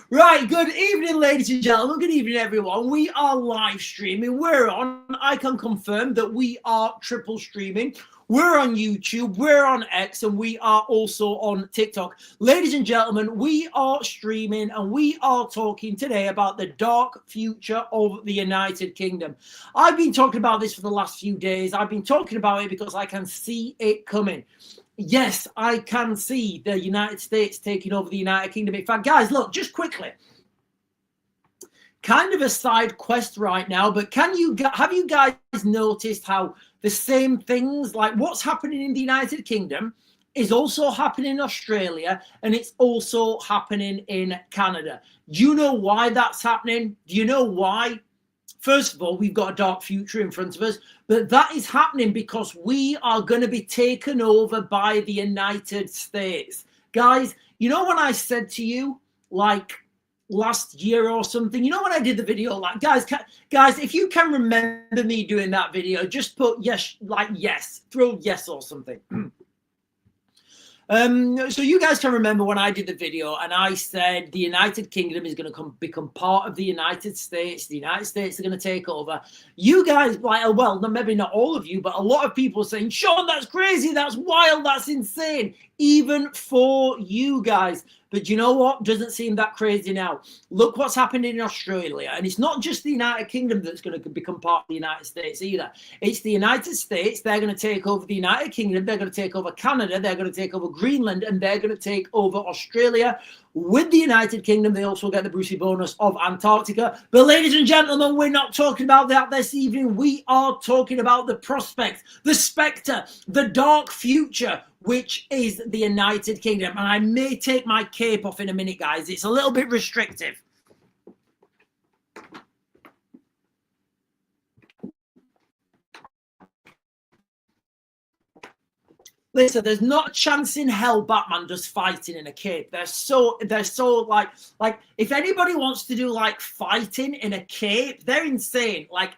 Right, good evening, ladies and gentlemen. Good evening, everyone. We are live streaming. We're on. I can confirm that we are triple streaming. We're on YouTube, we're on X, and we are also on TikTok. Ladies and gentlemen, we are streaming and we are talking today about the dark future of the United Kingdom. I've been talking about this for the last few days. I've been talking about it because I can see it coming. Yes, I can see the United States taking over the United Kingdom. In fact, guys, look, just quickly. Kind of a side quest right now, but have you guys noticed how the same things, like what's happening in the United Kingdom, is also happening in Australia, and it's also happening in Canada? Do you know why that's happening? Do you know why? First of all, we've got a dark future in front of us, but that is happening because we are going to be taken over by the United States. Guys, you know when I said to you, like, last year or something, you know when I did the video, like, guys, if you can remember me doing that video, just put yes, like yes, throw yes or something. So you guys can remember when I did the video and I said the United Kingdom is going to become part of the United States. The United States are going to take over. You guys, like, well, maybe not all of you, but a lot of people are saying, Sean, that's crazy, that's wild, that's insane, even for you guys. But you know what? Doesn't seem that crazy now. Look what's happening in Australia. And it's not just the United Kingdom that's going to become part of the United States either. It's the United States. They're going to take over the United Kingdom. They're going to take over Canada. They're going to take over Greenland. And they're going to take over Australia. With the United Kingdom, they also get the Brucey bonus of Antarctica. But ladies and gentlemen, we're not talking about that this evening. We are talking about the prospect, the spectre, the dark future, which is the United Kingdom. And I may take my cape off in a minute, guys. It's a little bit restrictive. Listen, there's not a chance in hell Batman does fighting in a cape. They're so like if anybody wants to do like fighting in a cape, they're insane. Like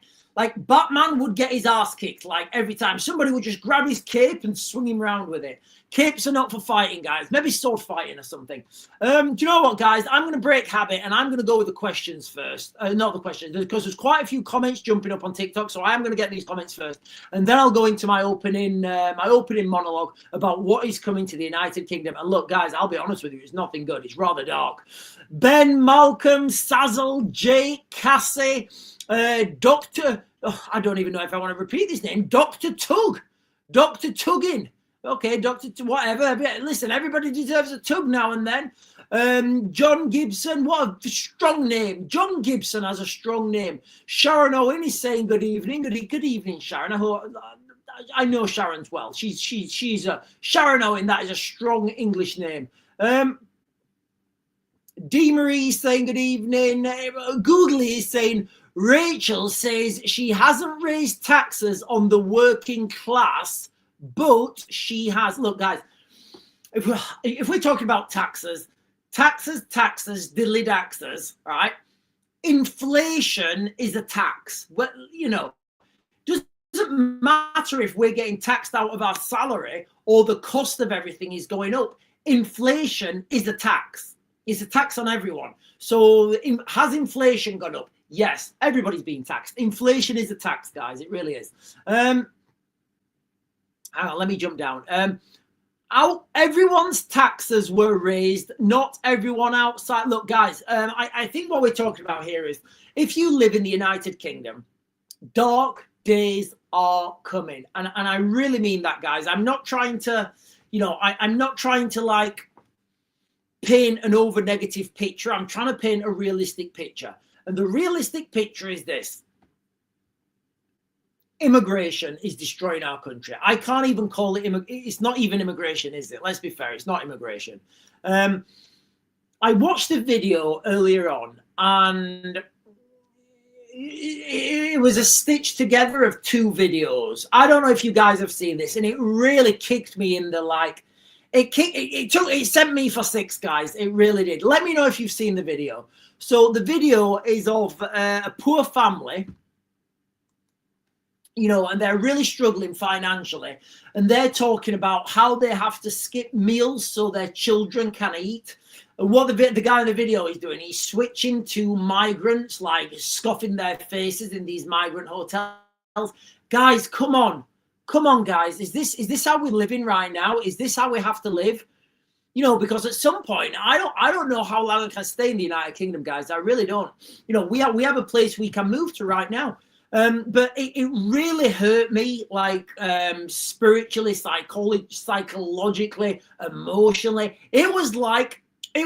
Batman would get his ass kicked like every time. Somebody would just grab his cape and swing him around with it. Capes are not for fighting, guys. Maybe sword fighting or something. Do you know what, guys? I'm going to break habit and I'm going to go with the questions first. Not the questions, because there's quite a few comments jumping up on TikTok, so I am going to get these comments first, and then I'll go into my opening monologue about what is coming to the United Kingdom. And look, guys, I'll be honest with you, it's nothing good. It's rather dark. Ben, Malcolm, Sazzle, Jake, Cassie, Dr. Oh, I don't even know if I want to repeat this name. Dr. Tug. Dr. Tuggin. Okay, Dr. Whatever. Listen, everybody deserves a tug now and then. John Gibson, what a strong name. John Gibson has a strong name. Sharon Owen is saying good evening. Good evening, Sharon. I know Sharon's well. She's a Sharon Owen. That is a strong English name. Dee Marie is saying good evening. Googly is saying Rachel says she hasn't raised taxes on the working class, but she has. Look, guys, if we're talking about taxes, diddly daxes, right? Inflation is a tax. Well, you know, doesn't matter if we're getting taxed out of our salary or the cost of everything is going up. Inflation is a tax. It's a tax on everyone. So has inflation gone up? Yes, everybody's being taxed. Inflation is a tax, guys. It really is. Hang on, let me jump down. Everyone's taxes were raised, not everyone outside. Look, guys, I think what we're talking about here is if you live in the United Kingdom, dark days are coming. And I really mean that, guys. I'm not trying to, I'm not trying to like paint an over negative picture. I'm trying to paint a realistic picture. And the realistic picture is this. Immigration is destroying our country. I can't even call it it's not even immigration, is it? Let's be fair, it's not immigration. I watched a video earlier on, and it was a stitch together of two videos. I don't know if you guys have seen this, and it really kicked me in the like. It sent me for six, guys. It really did. Let me know if you've seen the video. So the video is of a poor family. and they're really struggling financially, and they're talking about how they have to skip meals so their children can eat. And what the guy in the video is doing, he's switching to migrants, like scoffing their faces in these migrant hotels. Guys, come on, guys. Is this how we're living right now? Is this how we have to live? Because at some point, I don't know how long I can stay in the United Kingdom, guys. I really don't. We have a place we can move to right now. But it really hurt me, like spiritually, psychologically, emotionally. It was like a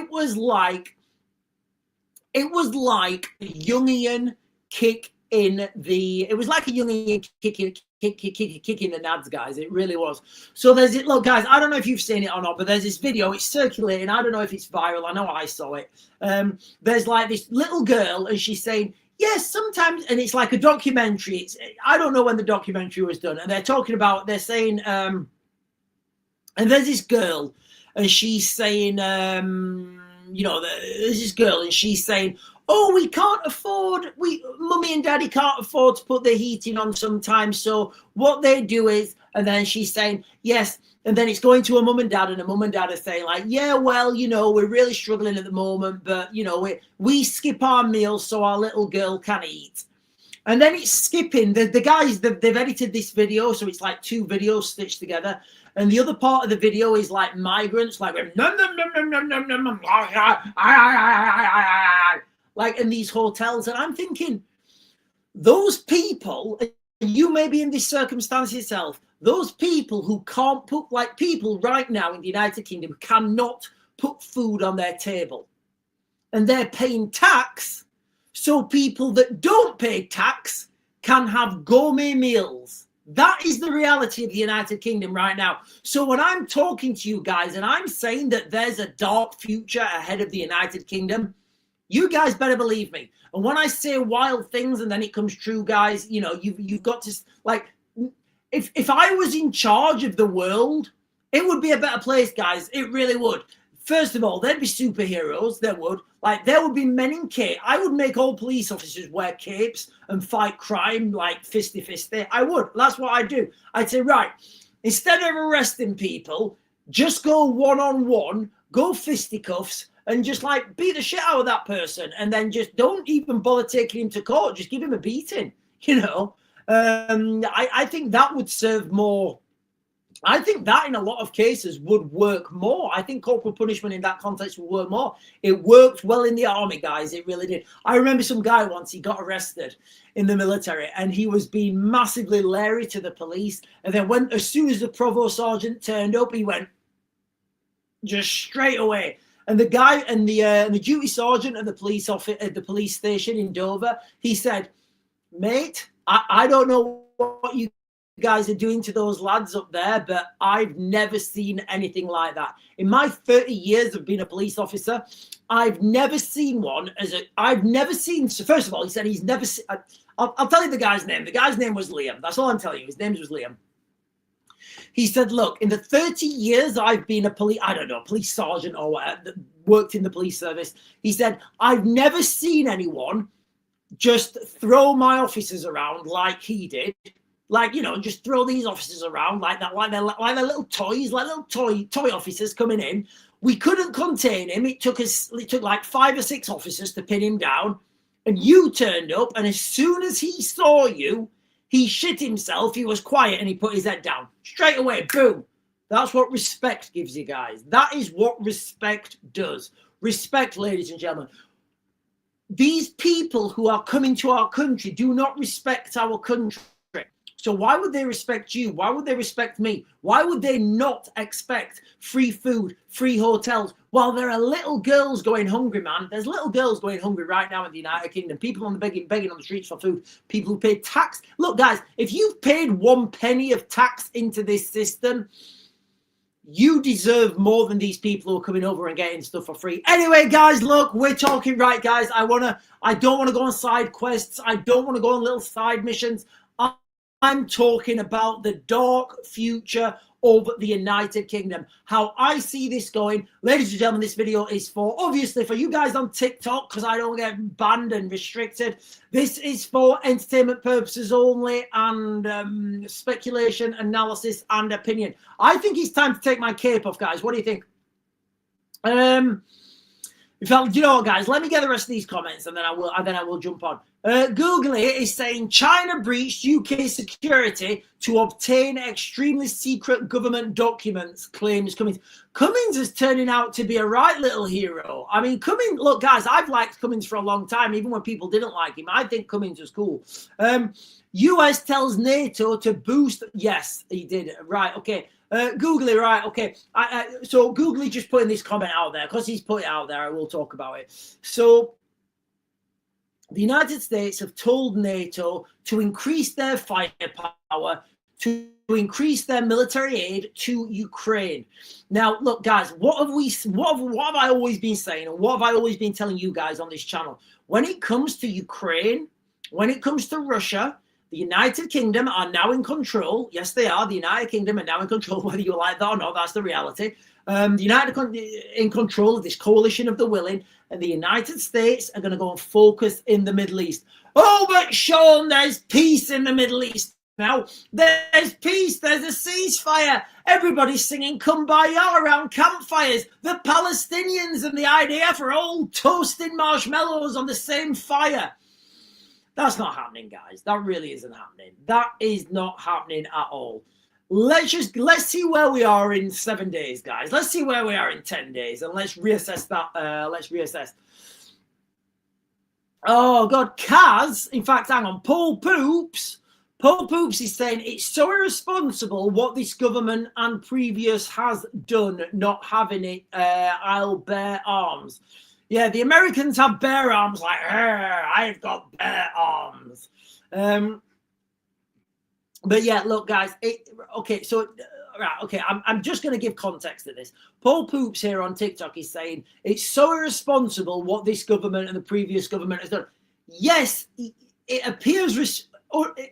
Jungian kick in the. It was like a Jungian kick in the nads, guys. It really was. So there's it. Look, guys, I don't know if you've seen it or not, but there's this video. It's circulating. I don't know if it's viral. I know I saw it. There's like this little girl, and she's saying, yes, sometimes, and it's like a documentary. I don't know when the documentary was done, and they're saying, and there's this girl, and she's saying, there's this girl, and she's saying, oh, we can't afford, mummy and daddy can't afford to put the heating on sometimes, so what they do is, and then she's saying, yes, and then it's going to a mum and dad, and a mum and dad are saying like, yeah, well, we're really struggling at the moment, but, we skip our meals so our little girl can eat. And then it's skipping. The guys, they've edited this video, so it's like two videos stitched together. And the other part of the video is like migrants, like, like in these hotels. And I'm thinking, those people, you may be in this circumstance yourself, those people who can't put, like people right now in the United Kingdom cannot put food on their table. And they're paying tax, so people that don't pay tax can have gourmet meals. That is the reality of the United Kingdom right now. So when I'm talking to you guys and I'm saying that there's a dark future ahead of the United Kingdom, you guys better believe me. And when I say wild things and then it comes true, guys, you've got to, like, if I was in charge of the world, it would be a better place, guys. It really would. First of all, there'd be superheroes. There would be men in capes. I would make all police officers wear capes and fight crime like fisty. I would. That's what I'd do. I'd say, right, instead of arresting people, just go one-on-one, go fisticuffs, and just like beat the shit out of that person, and then just don't even bother taking him to court. Just give him a beating. I think that would serve more. I think that in a lot of cases would work more. I think corporal punishment in that context would work more. It worked well in the army, guys. It really did. I remember some guy once, he got arrested in the military and he was being massively leery to the police. And then as soon as the provost sergeant turned up, he went just straight away. And the guy and the duty sergeant at the police station in Dover, he said, mate, I don't know what you guys are doing to those lads up there, but I've never seen anything like that. In my 30 years of being a police officer, I've never seen one so first of all, he said he's never seen, I'll tell you the guy's name. The guy's name was Liam. That's all I'm telling you. His name was Liam. He said, look, in the 30 years I've been a police sergeant or whatever, worked in the police service, he said, I've never seen anyone just throw my officers around like he did. Like, just throw these officers around like that, like they're little toys, like little toy officers coming in. We couldn't contain him. It took like 5 or 6 officers to pin him down. And you turned up, and as soon as he saw you, he shit himself. He was quiet, and he put his head down. Straight away, boom. That's what respect gives you, guys. That is what respect does. Respect, ladies and gentlemen. These people who are coming to our country do not respect our country. So why would they respect you? Why would they respect me? Why would they not expect free food, free hotels? While there are little girls going hungry, man. There's little girls going hungry right now in the United Kingdom. People on the begging on the streets for food. People who pay tax. Look, guys, if you've paid 1 penny of tax into this system, you deserve more than these people who are coming over and getting stuff for free. Anyway, guys, look, we're talking right, guys. I don't want to go on side quests. I don't want to go on little side missions. I'm talking about the dark future of the United Kingdom. How I see this going, ladies and gentlemen, this video is for, obviously, for you guys on TikTok, because I don't get banned and restricted. This is for entertainment purposes only, and speculation, analysis, and opinion. I think it's time to take my cape off, guys. What do you think? In fact, you know what, guys? Let me get the rest of these comments, and then I will jump on. Google is saying China breached UK security to obtain extremely secret government documents, claims Cummings. Cummings is turning out to be a right little hero. I mean, Cummings, look, guys, I've liked Cummings for a long time, even when people didn't like him. I think Cummings was cool. US tells NATO to boost. Yes, he did. Right, okay. Googly, right, okay. So Googly just putting this comment out there, because he's put it out there, I will talk about it. So the United States have told NATO to increase their firepower, to increase their military aid to Ukraine. Now, look, guys, what have I always been saying, and what have I always been telling you guys on this channel? When it comes to Ukraine, when it comes to Russia, the United Kingdom are now in control. Yes, they are. The United Kingdom are now in control, whether you like that or not. That's the reality. The United in control of this coalition of the willing, and the United States are going to go and focus in the Middle East. Oh, but Sean, there's peace in the Middle East now. There's peace. There's a ceasefire. Everybody's singing Kumbaya around campfires. The Palestinians and the idea for all toasting marshmallows on the same fire. That's not happening, guys. That really isn't happening. That is not happening at all. Let's see where we are in 7 days, guys. Let's see where we are in 10 days, and let's reassess that. Let's reassess. Oh God, Kaz. In fact, hang on. Paul Poops is saying it's so irresponsible what this government and previous has done, not having it. I'll bear arms. Yeah, the Americans have bare arms, like, I've got bare arms. But yeah, look, guys. Okay, so, right, okay, I'm just going to give context to this. Paul Poops here on TikTok is saying it's so irresponsible what this government and the previous government has done. Yes, it appears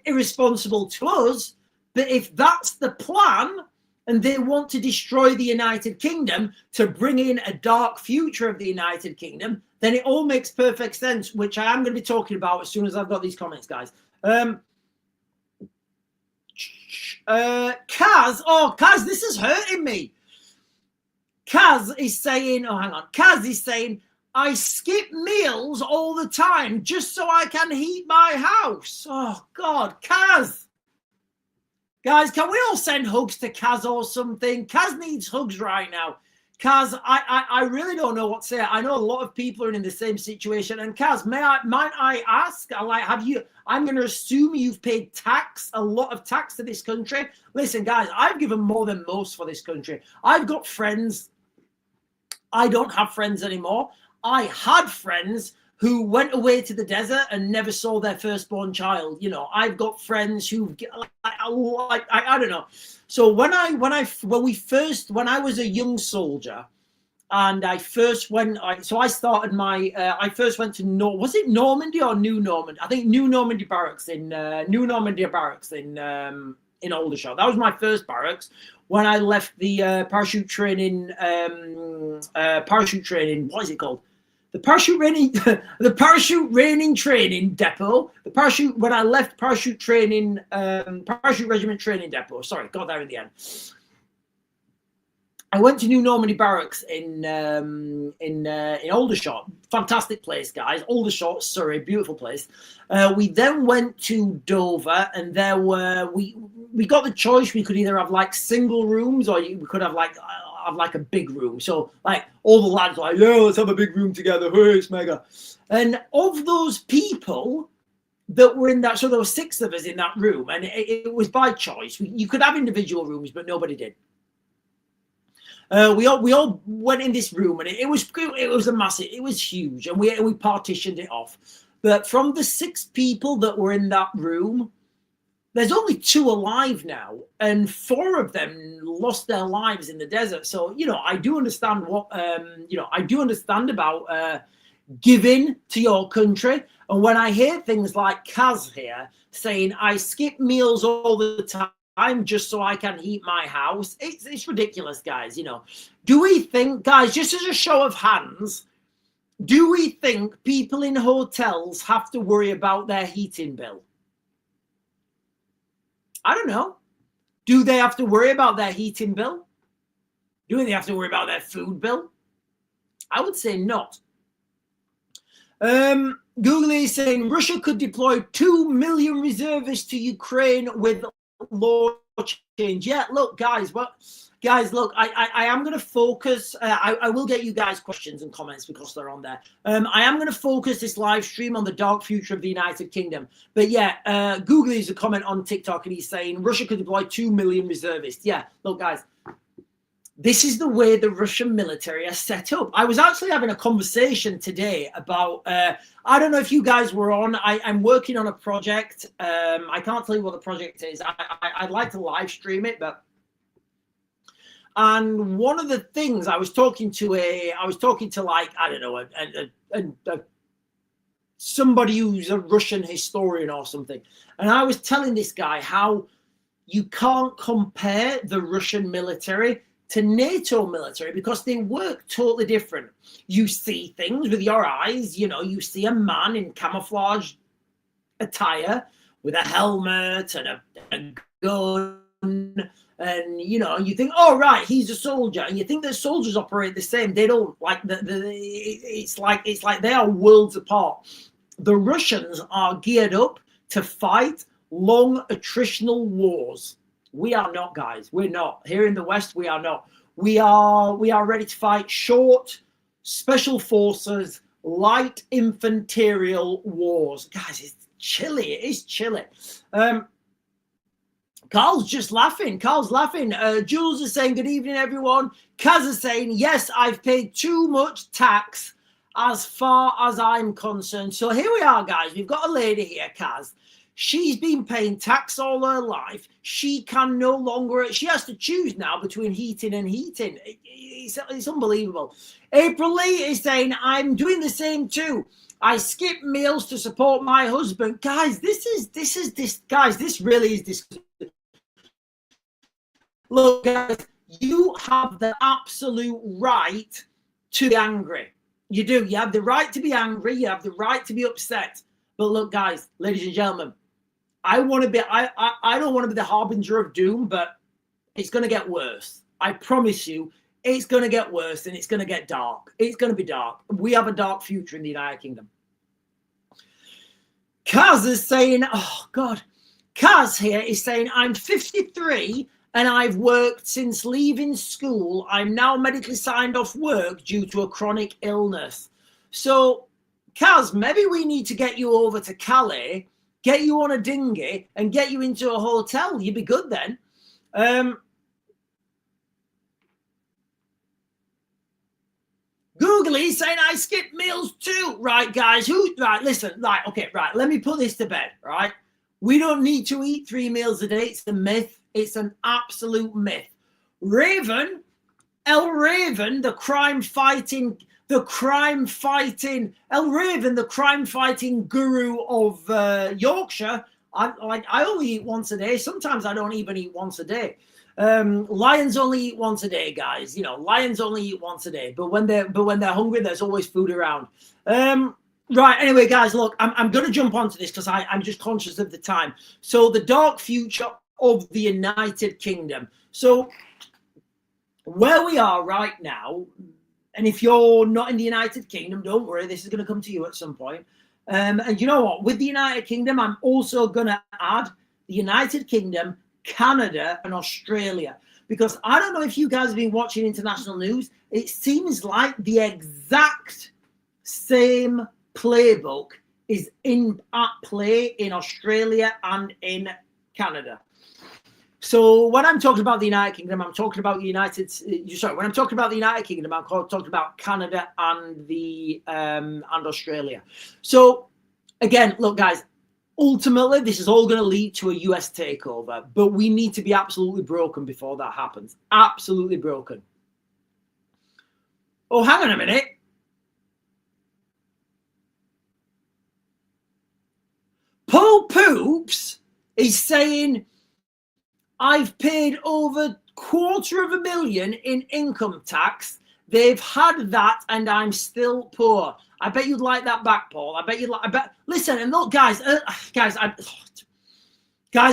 irresponsible to us, but if that's the plan, and they want to destroy the United Kingdom to bring in a dark future of the United Kingdom, then it all makes perfect sense, which I am going to be talking about as soon as I've got these comments, guys. Kaz, this is hurting me. Kaz is saying, Kaz is saying, I skip meals all the time just so I can heat my house. Oh, God, Kaz. Guys, can we all send hugs to Kaz or something? Kaz needs hugs right now. Kaz, I really don't know what to say. I know a lot of people are in the same situation. And Kaz, might I ask, I'm going to assume you've paid a lot of tax to this country. Listen, guys, I've given more than most for this country. I've got friends. I don't have friends anymore. I had friends who went away to the desert and never saw their firstborn child. You know, I've got friends who, I don't know. So when I was a young soldier, and I first went, I started my, I first went to was it Normandy or New Normandy? I think New Normandy Barracks in Aldershot. That was my first barracks. When I left the parachute training, what is it called? The parachute training depot. When I left parachute regiment training depot. Sorry, got there in the end. I went to New Normandy Barracks in Aldershot. Fantastic place, guys. Aldershot, Surrey, beautiful place. We then went to Dover, and there were we got the choice. We could either have like single rooms, or we could have like a big room. So like all the lads were like, yeah, let's have a big room together. Hey, it's mega. And of those people that were in that, so there were 6 of us in that room, and it was by choice. You could have individual rooms, but nobody did. We all went in this room, and it was a massive, it was huge, and we partitioned it off. But from the 6 people that were in that room, there's only 2 alive now, and 4 of them lost their lives in the desert. So, you know, I do understand about giving to your country. And when I hear things like Kaz here saying, I skip meals all the time time just so I can heat my house. It's ridiculous, guys. You know, do we think, guys, just as a show of hands, do we think people in hotels have to worry about their heating bill? I don't know. Do they have to worry about their heating bill? Do they have to worry about their food bill? I would say not. Google is saying Russia could deploy 2 million reservists to Ukraine with law change. Yeah, look, guys, look, I am going to focus. I will get you guys questions and comments because they're on there. I am going to focus this live stream on the dark future of the United Kingdom. But yeah, Google is a comment on TikTok and he's saying Russia could deploy 2 million reservists. Yeah, look, guys. This is the way the Russian military are set up. I was actually having a conversation today about, I don't know if you guys were on, I'm working on a project. I can't tell you what the project is. I'd like to live stream it, but. And one of the things I was talking to like, I don't know, somebody who's a Russian historian or something. And I was telling this guy how you can't compare the Russian military to NATO military because they work totally different. You see things with your eyes, you know, you see a man in camouflage attire with a helmet and a gun, and you know, you think, oh right, he's a soldier, and you think that soldiers operate the same. They don't. Like it's like they are worlds apart. The Russians are geared up to fight long attritional wars. We are not, guys. We're not. Here in the West, we are not. We are ready to fight short, special forces, light infantarial wars. Guys, it's chilly. It is chilly. Carl's just laughing. Carl's laughing. Jules is saying, good evening, everyone. Kaz is saying, yes, I've paid too much tax as far as I'm concerned. So here we are, guys. We've got a lady here, Kaz. She's been paying tax all her life. She can no longer, she has to choose now between heating and heating. It's unbelievable. April Lee is saying, I'm doing the same too. I skip meals to support my husband. Guys, this really is this. Look, guys, you have the absolute right to be angry. You do. You have the right to be angry. You have the right to be upset. But look, guys, ladies and gentlemen, I don't want to be the harbinger of doom, but it's going to get worse. I promise you, it's going to get worse and it's going to get dark. It's going to be dark. We have a dark future in the United Kingdom. Kaz is saying, oh God, Kaz here is saying, I'm 53 and I've worked since leaving school. I'm now medically signed off work due to a chronic illness. So, Kaz, maybe we need to get you over to Calais, get you on a dinghy and get you into a hotel. You'd be good then. Googly saying I skip meals too. Right, guys. Listen. Right, okay, right. Let me put this to bed, right? We don't need to eat 3 meals a day. It's a myth. It's an absolute myth. Raven, El Raven, the crime fighting guru of Yorkshire. I only eat once a day. Sometimes I don't even eat once a day. Lions only eat once a day, guys. You know, lions only eat once a day. But when they're hungry, there's always food around. Right. Anyway, guys, look, I'm going to jump onto this because I'm just conscious of the time. So the dark future of the United Kingdom. So where we are right now, and if you're not in the United Kingdom, don't worry, this is going to come to you at some point. And you know what? With the United Kingdom, I'm also going to add the United Kingdom, Canada, and Australia. Because I don't know if you guys have been watching international news. It seems like the exact same playbook is at play in Australia and in Canada. So when I'm talking about the United Kingdom, I'm talking about when I'm talking about the United Kingdom, I'm talking about Canada and and Australia. So again, look, guys, ultimately, this is all going to lead to a US takeover, but we need to be absolutely broken before that happens. Absolutely broken. Oh, hang on a minute. Paul Poops is saying, I've paid over $250,000 in income tax. They've had that, and I'm still poor. I bet you'd like that back, Paul. I bet you'd like. I bet. Listen, and look, guys, guys,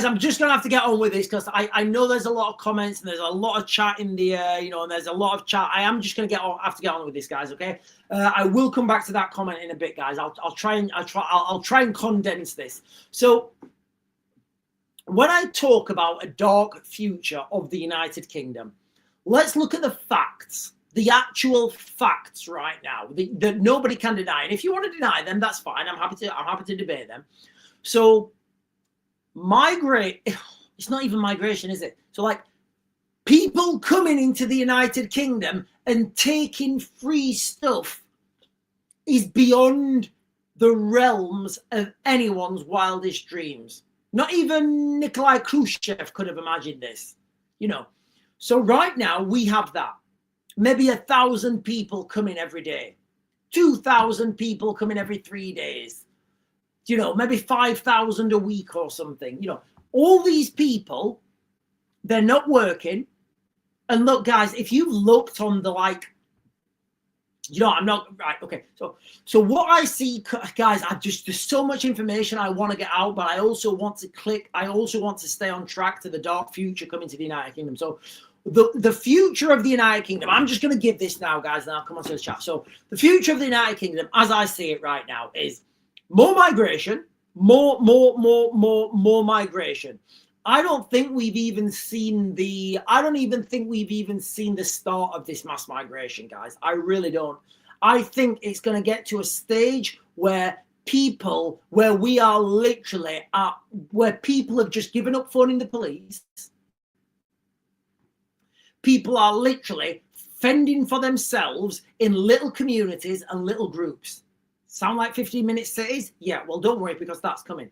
I'm just gonna have to get on with this because I know there's a lot of comments and there's a lot of chat in the and there's a lot of chat. I am just gonna have to get on with this, guys. Okay, I will come back to that comment in a bit, guys. I'll try and condense this. So when I talk about a dark future of the United Kingdom, let's look at the facts. The actual facts right now that nobody can deny. And if you want to deny them, that's fine. I'm happy to debate them. So it's not even migration, is it? So like people coming into the United Kingdom and taking free stuff is beyond the realms of anyone's wildest dreams. Not even Nikolai Khrushchev could have imagined this, So right now we have that. Maybe 1,000 people coming every day, 2,000 people coming every 3 days, maybe 5,000 a week or something. All these people, they're not working. And look, guys, if you've looked on the I'm not right. Okay. So what I see, guys, there's so much information I want to get out, but I also want to stay on track to the dark future coming to the United Kingdom. So the future of the United Kingdom, I'm just going to give this now, guys, and I'll come on to the chat. So the future of the United Kingdom, as I see it right now, is more migration, more migration. I don't even think we've even seen the start of this mass migration, guys. I really don't. I think it's going to get to a stage where people have just given up phoning the police. People are literally fending for themselves in little communities and little groups. Sound like 15-minute cities? Yeah, well, don't worry, because that's coming.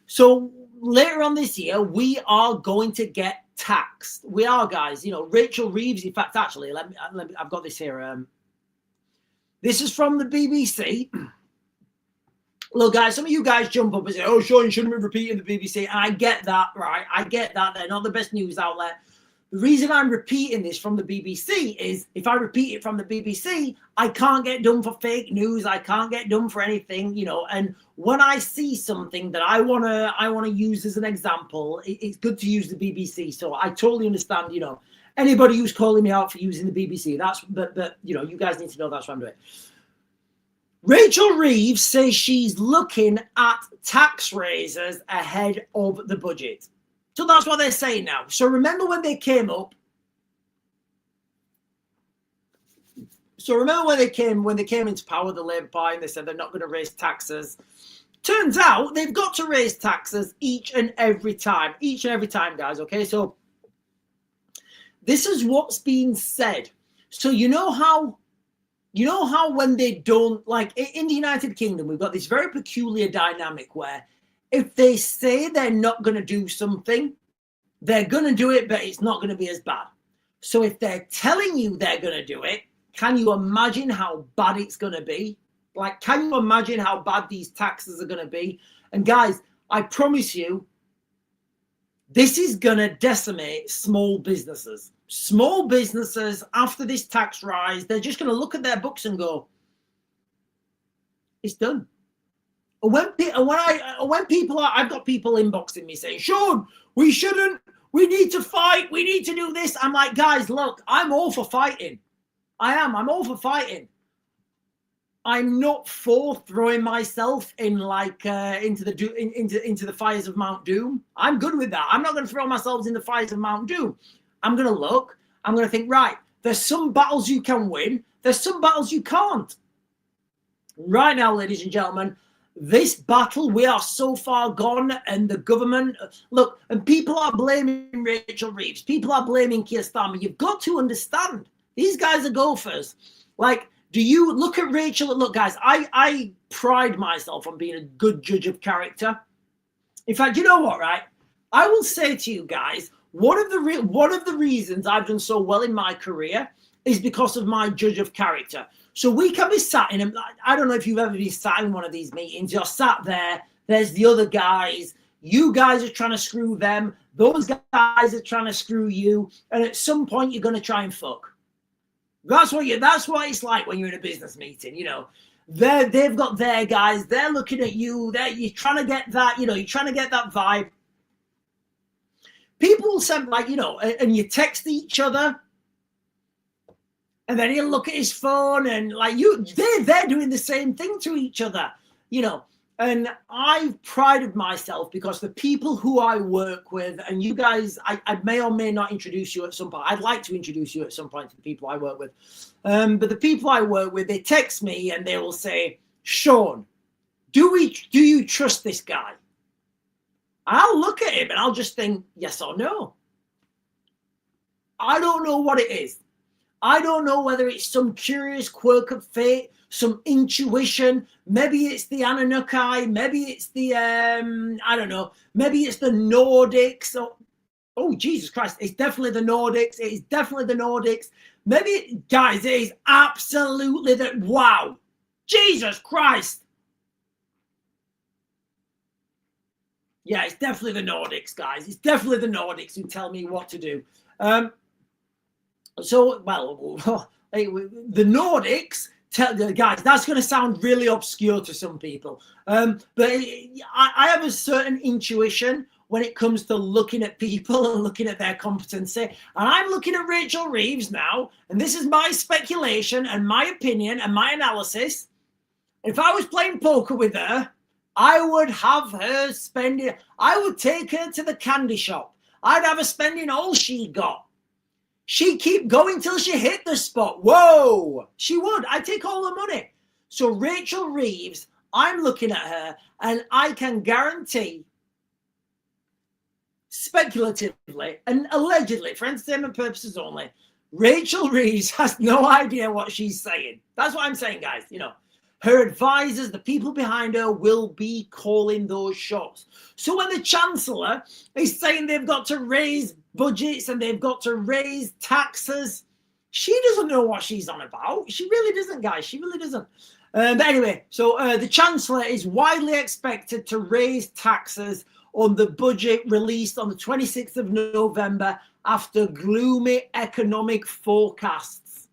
So later on this year, we are going to get taxed. We are, guys. Rachel Reeves, in fact, actually, I've got this here. This is from the BBC. Look, guys, some of you guys jump up and say, oh, Sean, you shouldn't be repeating the BBC. And I get that, right? I get that. They're not the best news outlet. The reason I'm repeating this from the BBC is if I repeat it from the BBC, I can't get done for fake news. I can't get done for anything, and when I see something that I want to use as an example, it's good to use the BBC. So I totally understand, anybody who's calling me out for using the BBC, but you guys need to know that's what I'm doing. Rachel Reeves says she's looking at tax raises ahead of the budget. So that's what they're saying now. So remember when they came up. So remember when they came into power, the Labour Party, and they said they're not going to raise taxes. Turns out they've got to raise taxes each and every time, guys. Okay, so this is what's being said. So you know how when they don't, like in the United Kingdom, we've got this very peculiar dynamic where if they say they're not going to do something, they're going to do it, but it's not going to be as bad. So if they're telling you they're going to do it, can you imagine how bad it's going to be? Like, can you imagine how bad these taxes are going to be? And guys, I promise you, this is going to decimate small businesses. Small businesses, after this tax rise, they're just going to look at their books and go, it's done. I've got people inboxing me saying, Sean, we shouldn't, we need to fight, we need to do this. I'm like, guys, look, I'm all for fighting. I'm all for fighting. I'm not for throwing myself in into the fires of Mount Doom. I'm good with that. I'm not going to throw myself in the fires of Mount Doom. I'm going to look, I'm going to think, right, there's some battles you can win, there's some battles you can't. Right now, ladies and gentlemen, this battle, we are so far gone, and the government, look, and people are blaming Rachel Reeves, people are blaming Keir Starmer. You've got to understand, these guys are gophers. Like, do you look at Rachel? Look, guys, I pride myself on being a good judge of character. In fact, you know what, right? I will say to you guys, one of the reasons I've done so well in my career is because of my judge of character. So we can be sat in, I don't know if you've ever been sat in one of these meetings, you're sat there, there's the other guys, You guys are trying to screw them. Those guys are trying to screw you. And at some point, you're going to try and fuck. That's what it's like when you're in a business meeting, you know. They've got their guys. They're looking at you. You're trying to get that, you know, you're trying to get that vibe. People will send, like, you know, and you text each other. And then he'll look at his phone and like they're doing the same thing to each other, you know. And I've prided myself because the people who I work with, and you guys, I may or may not introduce you at some point. I'd like to introduce you at some point to the people I work with. But the people I work with, they text me and they will say, Sean, do you trust this guy? I'll look at him and I'll just think, yes or no. I don't know what it is. I don't know whether it's some curious quirk of fate, some intuition. Maybe it's the Anunnaki. Maybe it's the, I don't know. Maybe it's the Nordics. Oh, Jesus Christ. It's definitely the Nordics. It is definitely the Nordics. Maybe, guys, it is absolutely that. Wow. Jesus Christ. Yeah, it's definitely the Nordics, guys. It's definitely the Nordics who tell me what to do. So, well, the Nordics tell the guys, that's going to sound really obscure to some people. But I have a certain intuition when it comes to looking at people and looking at their competency. And I'm looking at Rachel Reeves now, and this is my speculation and my opinion and my analysis. If I was playing poker with her, I would have her spending, I would take her to the candy shop. I'd have her spending all she got. She'd keep going till she hit the spot. Whoa, she would. I'd take all the money. So Rachel Reeves, I'm looking at her and I can guarantee, speculatively and allegedly, for entertainment purposes only, Rachel Reeves has no idea what she's saying. That's what I'm saying, guys. You know, her advisors, the people behind her, will be calling those shots. So when the Chancellor is saying they've got to raise budgets and they've got to raise taxes, she doesn't know what she's on about. She really doesn't, guys. She really doesn't. But anyway, so the Chancellor is widely expected to raise taxes on the budget released on the 26th of November after gloomy economic forecasts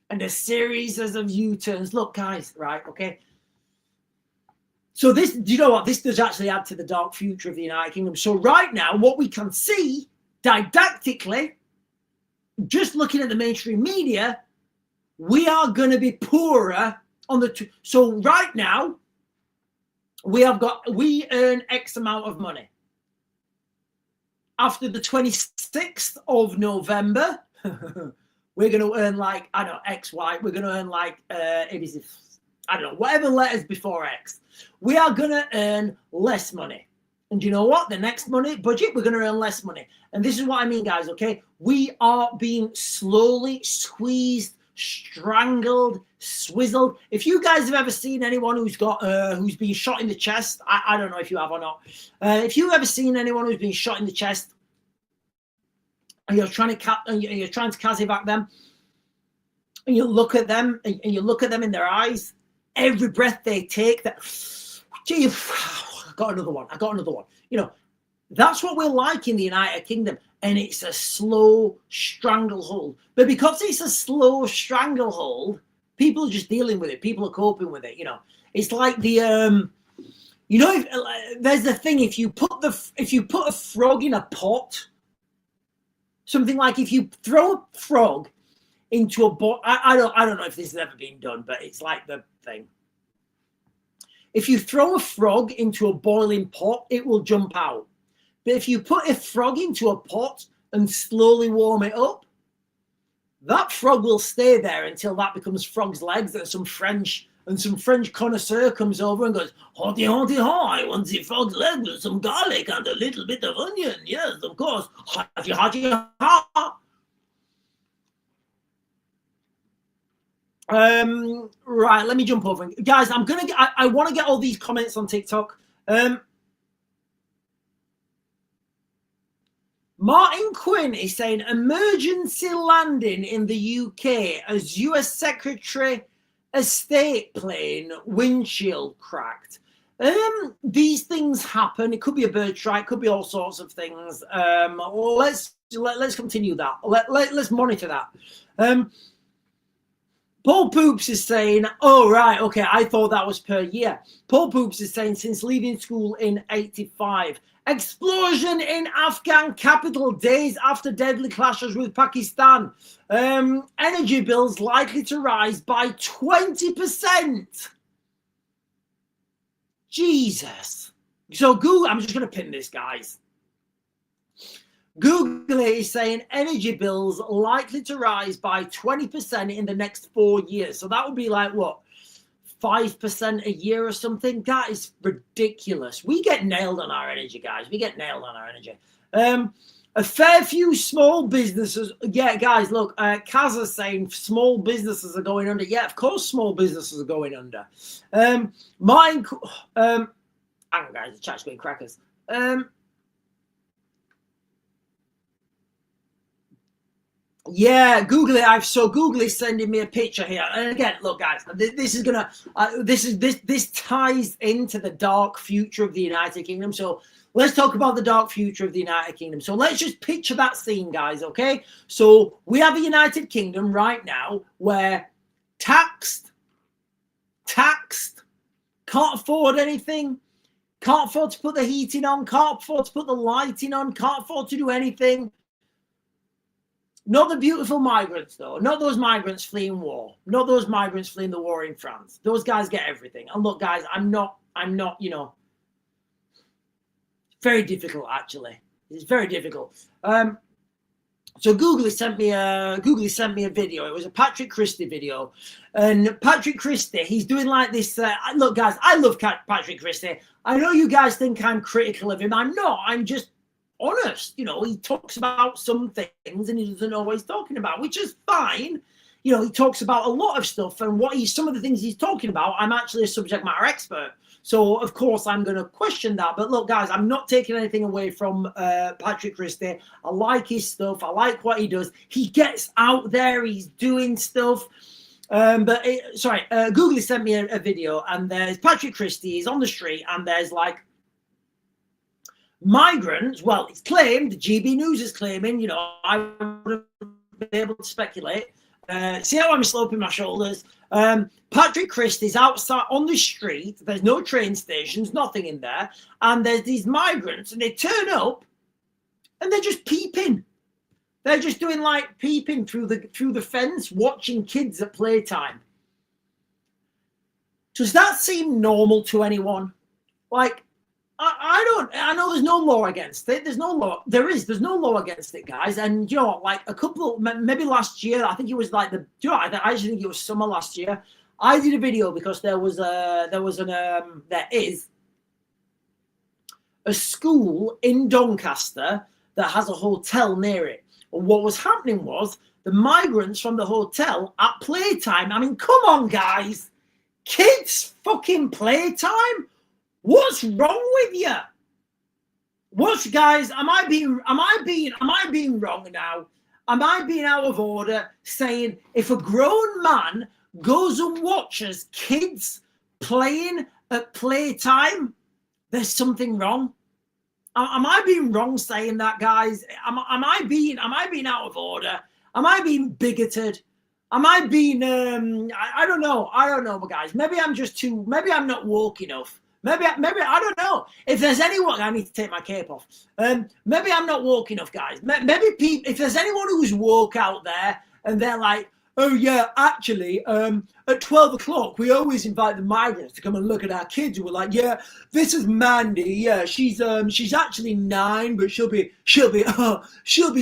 and a series of U-turns. Look, guys, right, okay. So this, do you know what? This does actually add to the dark future of the United Kingdom. So right now, what we can see didactically, just looking at the mainstream media, we are going to be poorer on the... So right now, we earn X amount of money. After the 26th of November, we're going to earn like, I don't know, X, Y. We're going to earn like, ABC, I don't know, whatever letters before X. We are going to earn less money. And you know what? The next budget, we're going to earn less money. And this is what I mean, guys, okay? We are being slowly squeezed, strangled, swizzled. If you guys have ever seen anyone who's been shot in the chest, I don't know if you have or not. If you've ever seen anyone who's been shot in the chest and you're trying to Kazivac them, and you look at them and you look at them in their eyes, every breath they take, that, gee, I got another one. You know, that's what we're like in the United Kingdom. And it's a slow stranglehold. But because it's a slow stranglehold, people are just dealing with it. People are coping with it. You know, it's like the, you know, there's the thing, if you put a frog in a pot, something like if you throw a frog into a pot, I don't know if this has ever been done, but it's like the thing. If you throw a frog into a boiling pot, it will jump out. But if you put a frog into a pot and slowly warm it up, that frog will stay there until that becomes frog's legs, and some French connoisseur comes over and goes, "Hotty, hotty, ho, I want the frog's leg with some garlic and a little bit of onion. Yes, of course. Hotty, hotty, ha." Right, let me jump over. Guys, I want to get all these comments on TikTok. Martin Quinn is saying emergency landing in the UK as US Secretary of State plane windshield cracked. These things happen. It could be a bird strike, could be all sorts of things. Let's continue that. Let's monitor that. Paul Poops is saying, oh, right, okay, I thought that was per year. Paul Poops is saying, since leaving school in 85, explosion in Afghan capital days after deadly clashes with Pakistan. Energy bills likely to rise by 20%. Jesus. So Google, I'm just going to pin this, guys. Google is saying energy bills likely to rise by 20% in the next 4 years. So that would be like, what, 5% a year or something? That is ridiculous. We get nailed on our energy, guys. We get nailed on our energy. A fair few small businesses. Yeah, guys, look, Kaz is saying small businesses are going under. Yeah, of course small businesses are going under. Hang on, guys, the chat's going crackers. Yeah, Google it. Google is sending me a picture here, and again, look, guys, this ties into the dark future of the United Kingdom. So let's talk about the dark future of the United Kingdom. So let's just picture that scene, guys. Okay, so we have a United Kingdom right now where taxed, can't afford anything, can't afford to put the heating on, can't afford to put the lighting on, can't afford to do anything. Not the beautiful migrants, though. Not those migrants fleeing war. Not those migrants fleeing the war in France. Those guys get everything. And look, guys, I'm not, very difficult, actually. It's very difficult. So Google sent me a video. It was a Patrick Christie video. And Patrick Christie, he's doing like this. Look, guys, I love Patrick Christie. I know you guys think I'm critical of him. I'm not. I'm just honest. He talks about some things and he doesn't know what he's talking about, which is fine. He talks about a lot of stuff, and some of the things he's talking about, I'm actually a subject matter expert. So of course I'm going to question that. But look, guys, I'm not taking anything away from Patrick Christie. I like his stuff. I like what he does. He gets out there. He's doing stuff. Google sent me a video, and there's Patrick Christie. He's on the street, and there's like migrants. Well, it's claimed, GB News is claiming, I would be able to speculate. See how I'm sloping my shoulders? Patrick Christie's outside on the street. There's no train stations, nothing in there. And there's these migrants, and they turn up and they're just peeping. They're just doing like peeping through the fence, watching kids at playtime. Does that seem normal to anyone? Like, I know there's no law against it. There's no law. There's no law against it, guys. And like maybe last year, I think it was like I actually think it was summer last year. I did a video because there is a school in Doncaster that has a hotel near it. And what was happening was the migrants from the hotel at playtime. I mean, come on, guys, kids fucking playtime. What's wrong with you? Guys? Am I being wrong now? Am I being out of order saying if a grown man goes and watches kids playing at playtime, there's something wrong? Am I being wrong saying that, guys? Am I being out of order? Am I being bigoted? Am I being I don't know, guys. Maybe I'm not woke enough. Maybe I don't know. If there's anyone, I need to take my cape off. Maybe I'm not woke enough, guys. Maybe if there's anyone who's woke out there and they're like, oh yeah, actually, at 12 o'clock we always invite the migrants to come and look at our kids. And we're like, yeah, this is Mandy. Yeah, she's actually 9, but she'll be 10. She'll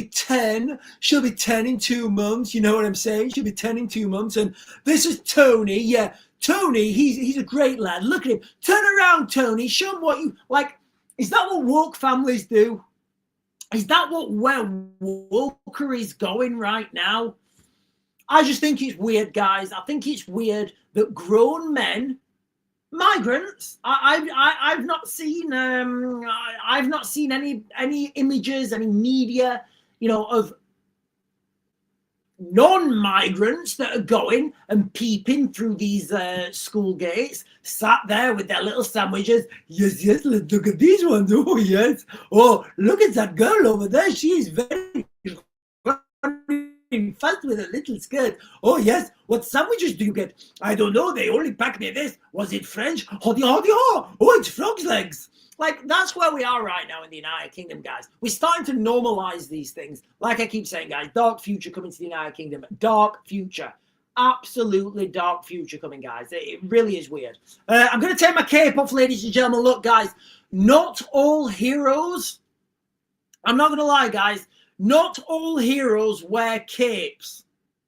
be 10 in 2 months. You know what I'm saying? She'll be 10 in 2 months. And this is Tony. Yeah. Tony, he's a great lad. Look at him. Turn around, Tony. Show him what you like. Is that what woke families do? Is that where wokery is going right now? I just think it's weird, guys. I think it's weird that grown men, migrants. I've not seen any images, any media, of non-migrants that are going and peeping through these school gates, sat there with their little sandwiches. Yes, yes, let's look at these ones. Oh, yes. Oh, look at that girl over there. She is very running fast with a little skirt. Oh, yes. What sandwiches do you get? I don't know. They only packed me this. Was it French? Hoddy, hoddy, ho. Oh, it's frog's legs. Like, that's where we are right now in the United Kingdom, guys. We're starting to normalize these things. Like I keep saying, guys, dark future coming to the United Kingdom. Dark future. Absolutely dark future coming, guys. It really is weird. I'm going to take my cape off, ladies and gentlemen. Look, guys, not all heroes. I'm not going to lie, guys. Not all heroes wear capes.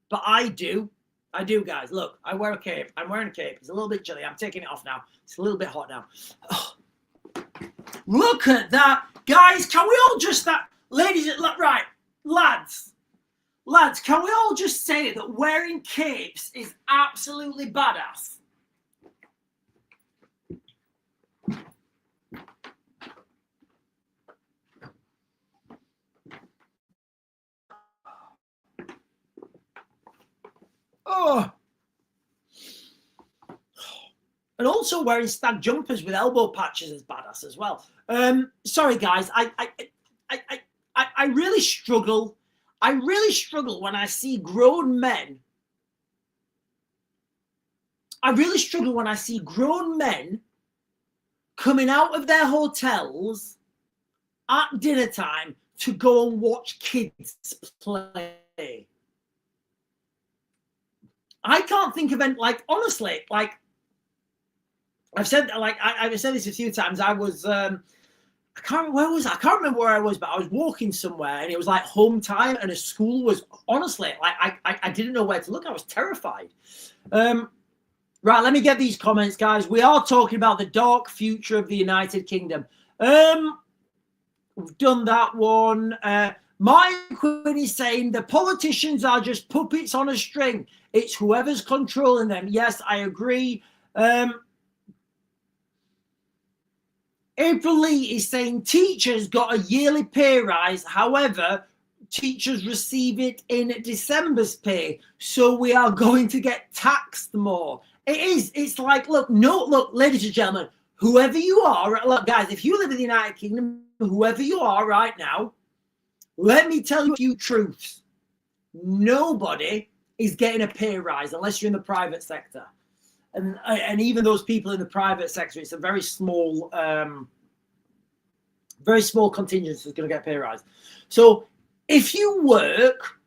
But I do. I do, guys. Look, I wear a cape. I'm wearing a cape. It's a little bit chilly. I'm taking it off now. It's a little bit hot now. Oh. Look at that, guys. Can we all just ladies, right, lads, can we all just say that wearing capes is absolutely badass? Oh. And also wearing stag jumpers with elbow patches is badass as well. Sorry, guys. I really struggle. I really struggle when I see grown men. I really struggle when I see grown men coming out of their hotels at dinner time to go and watch kids play. I can't think of any, like, honestly, like, I've said, like, I've said this a few times. I was, I can't remember where I was, but I was walking somewhere and it was like home time and a school was, honestly, like, I didn't know where to look. I was terrified. Right, let me get these comments, guys. We are talking about the dark future of the United Kingdom. We've done that one. Mike Quinn is saying the politicians are just puppets on a string. It's whoever's controlling them. Yes, I agree. April Lee is saying teachers got a yearly pay rise. However, teachers receive it in December's pay. So we are going to get taxed more. It is. It's like, look, ladies and gentlemen, whoever you are, look, guys, if you live in the United Kingdom, whoever you are right now, let me tell you a few truths. Nobody is getting a pay rise unless you're in the private sector. And even those people in the private sector, it's a very small contingent that's going to get a pay rise. So if you work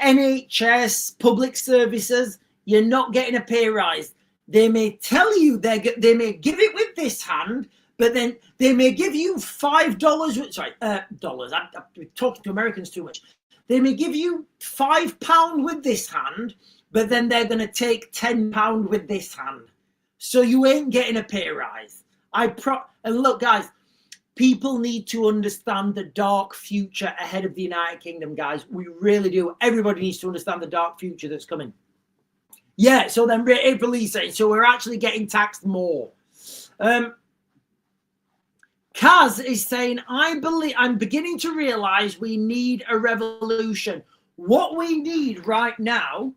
NHS, public services, you're not getting a pay rise. They may tell you they may give it with this hand, but then they may give you $5. Sorry, dollars. I'm talking to Americans too much. They may give you £5 with this hand, but then they're going to take £10 with this hand. So you ain't getting a pay rise. And look, guys, people need to understand the dark future ahead of the United Kingdom, guys. We really do. Everybody needs to understand the dark future that's coming. Yeah, so then April Lee saying, so we're actually getting taxed more. Kaz is saying, I'm beginning to realize we need a revolution. What we need right now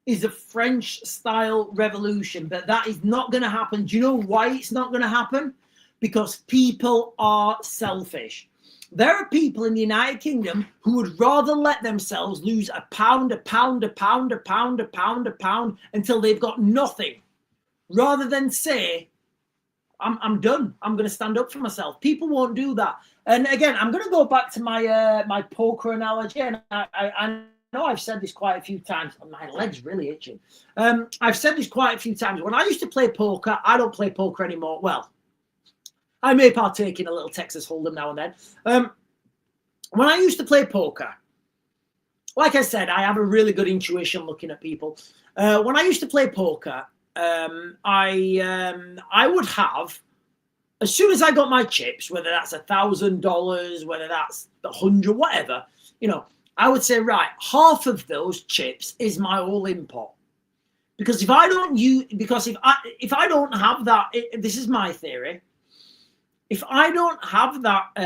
is a French-style revolution, but that is not going to happen. Do you know why it's not going to happen? Because people are selfish. There are people in the United Kingdom who would rather let themselves lose a pound until they've got nothing, rather than say, I'm done. I'm going to stand up for myself. People won't do that. And again, I'm going to go back to my my poker analogy. And I know I've said this quite a few times. My leg's really itching. I've said this quite a few times. When I used to play poker, I don't play poker anymore. Well, I may partake in a little Texas Hold'em now and then. When I used to play poker, like I said, I have a really good intuition looking at people. When I used to play poker, I would have, as soon as I got my chips, whether that's $1,000, whether that's 100, whatever, you know, I would say, right, half of those chips is my all-in pot. Because if I don't have that, this is my theory. If I don't have that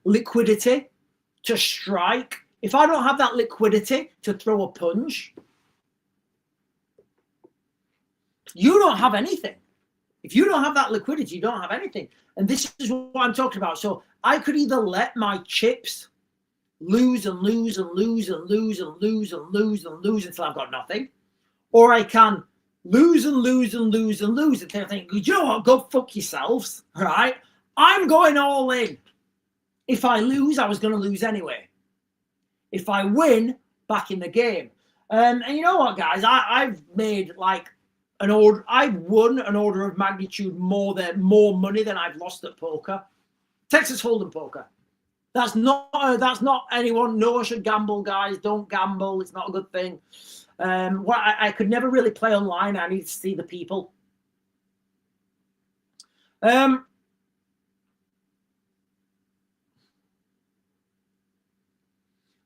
liquidity to strike if I don't have that liquidity to throw a punch, you don't have anything. If you don't have that liquidity, you don't have anything. And this is what I'm talking about. So I could either let my chips lose and lose and lose and lose and lose and lose and lose until I've got nothing, or I can lose and lose and lose and lose until I think, you know what, go fuck yourselves, right? I'm going all in. If I lose, I was going to lose anyway. If I win, back in the game. And you know what, guys? I've made like I've won an order of magnitude more money than I've lost at poker. Texas Hold'em poker. That's not anyone. No one should gamble, guys. Don't gamble. It's not a good thing. I could never really play online. I need to see the people.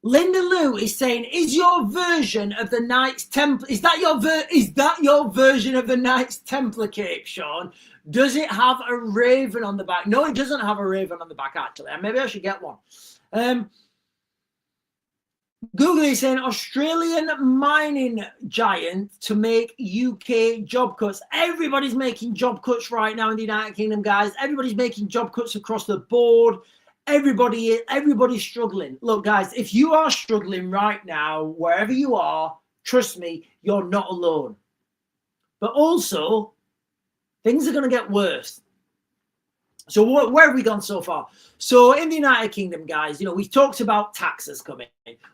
Linda Lou is saying, "Is your version of the Knights Templar? Is that your version of the Knights Templar cape, Sean? Does it have a raven on the back?" No, it doesn't have a raven on the back, actually. Maybe I should get one. Google is saying, Australian mining giant to make UK job cuts. Everybody's making job cuts right now in the United Kingdom, guys. Everybody's making job cuts across the board. Everybody's struggling. Look, guys, if you are struggling right now, wherever you are, trust me, you're not alone. But also, things are going to get worse. So where have we gone so far? So in the United Kingdom, guys, you know, we've talked about taxes coming.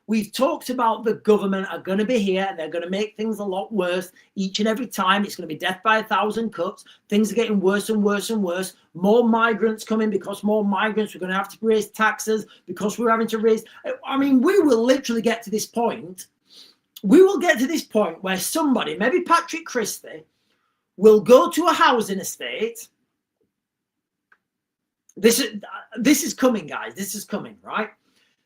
We've talked about the government are going to be here and they're going to make things a lot worse each and every time. It's going to be death by 1,000 cuts. Things are getting worse and worse and worse. More migrants coming. Because more migrants, we're going to have to raise taxes because we're having to raise. I mean, we will literally get to this point. We will get to this point where somebody, maybe Patrick Christie, will go to a housing estate. This is coming, guys. This is coming, right?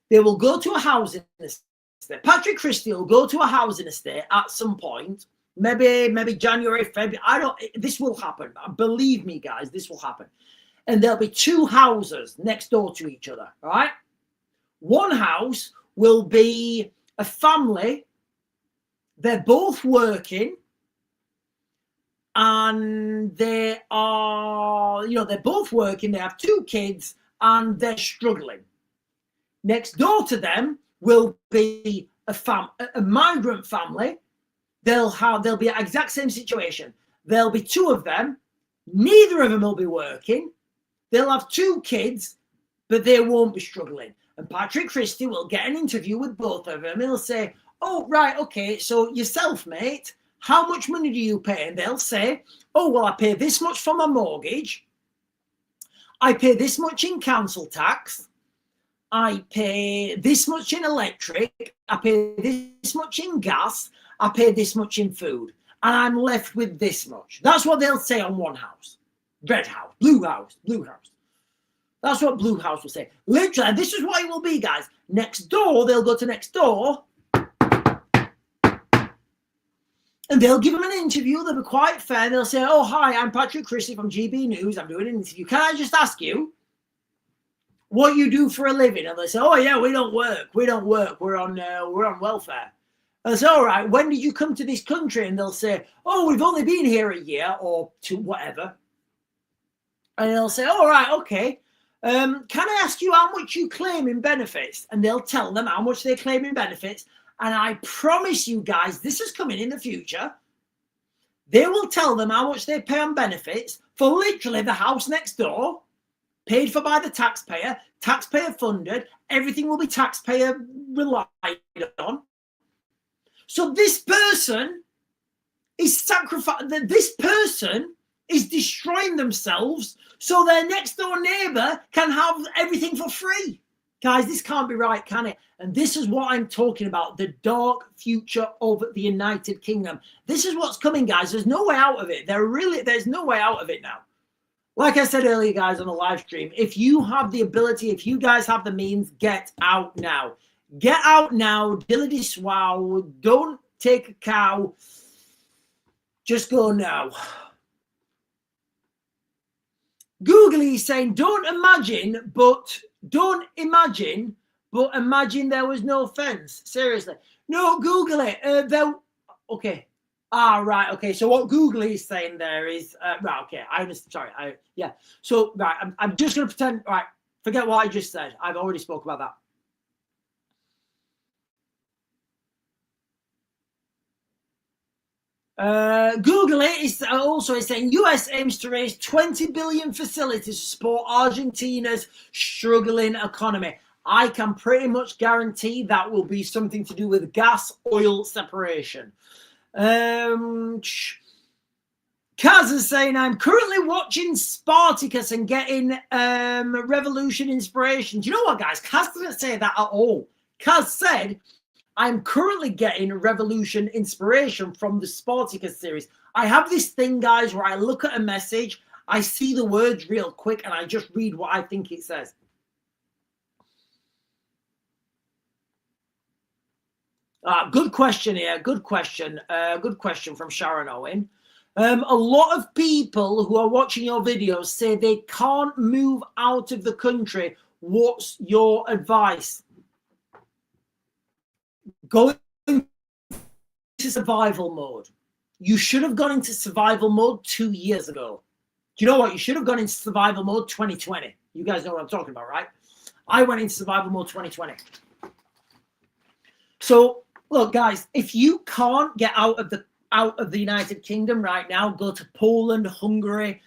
They will go to a housing estate. Patrick Christie will go to a housing estate at some point, maybe January, February. This will happen. Believe me, guys, this will happen. And there'll be two houses next door to each other, right? One house will be a family. They're both working. And they are, you know, they're both working. They have two kids and they're struggling. Next door to them will be a migrant family. They'll be an exact same situation. There'll be two of them. Neither of them will be working. They'll have two kids, but they won't be struggling. And Patrick Christie will get an interview with both of them. He'll say, "Oh, right, okay, so yourself, mate, how much money do you pay?" And they'll say, "Oh, well, I pay this much for my mortgage. I pay this much in council tax. I pay this much in electric. I pay this much in gas. I pay this much in food. And I'm left with this much." That's what they'll say on one house. Red house, blue house, blue house. That's what blue house will say. Literally, and this is what it will be, guys. Next door, they'll go to next door. And they'll give them an interview. They'll be quite fair. They'll say, "Oh, hi, I'm Patrick Christie from GB News. I'm doing an interview. Can I just ask you what you do for a living?" And they say, "Oh, yeah, we don't work. We don't work. We're on welfare." And I say, "All right, when did you come to this country?" And they'll say, "Oh, we've only been here a year or two, whatever." And they'll say, "All right, okay. Can I ask you how much you claim in benefits?" And they'll tell them how much they claim in benefits. And I promise you guys, this is coming in the future. They will tell them how much they pay on benefits for literally the house next door, paid for by the taxpayer, taxpayer funded. Everything will be taxpayer relied on. So this person is sacrificing. This person is destroying themselves so their next door neighbor can have everything for free. Guys, this can't be right, can it? And this is what I'm talking about, the dark future of the United Kingdom. This is what's coming, guys. There's no way out of it. There's no way out of it now. Like I said earlier, guys, on the live stream, if you have the ability, if you guys have the means, get out now. Get out now. Dillity swow. Don't take a cow. Just go now. Googly is saying, don't imagine, but But imagine there was no fence. Seriously. No, Google it. Okay. Right. Okay. So what Google is saying there is, right. Okay. I understand. Sorry. Yeah. So, right. I'm just going to pretend, right. Forget what I just said. I've already spoke about that. Google it is also saying US aims to raise 20 billion facilities to support Argentina's struggling economy. I can pretty much guarantee that will be something to do with gas oil separation. Kaz is saying, I'm currently watching Spartacus and getting revolution inspiration. Do you know what, guys? Kaz didn't say that at all. Kaz said, I'm currently getting revolution inspiration from the Spartacus series. I have this thing, guys, where I look at a message, I see the words real quick, and I just read what I think it says. Good question here. Good question. Good question from Sharon Owen. A lot of people who are watching your videos say they can't move out of the country. What's your advice? Go into survival mode. You should have gone into survival mode 2 years ago. Do you know what? You should have gone into survival mode 2020. You guys know what I'm talking about, right? I went into survival mode 2020. So, look, guys, if you can't get out of the United Kingdom right now, go to Poland, Hungary,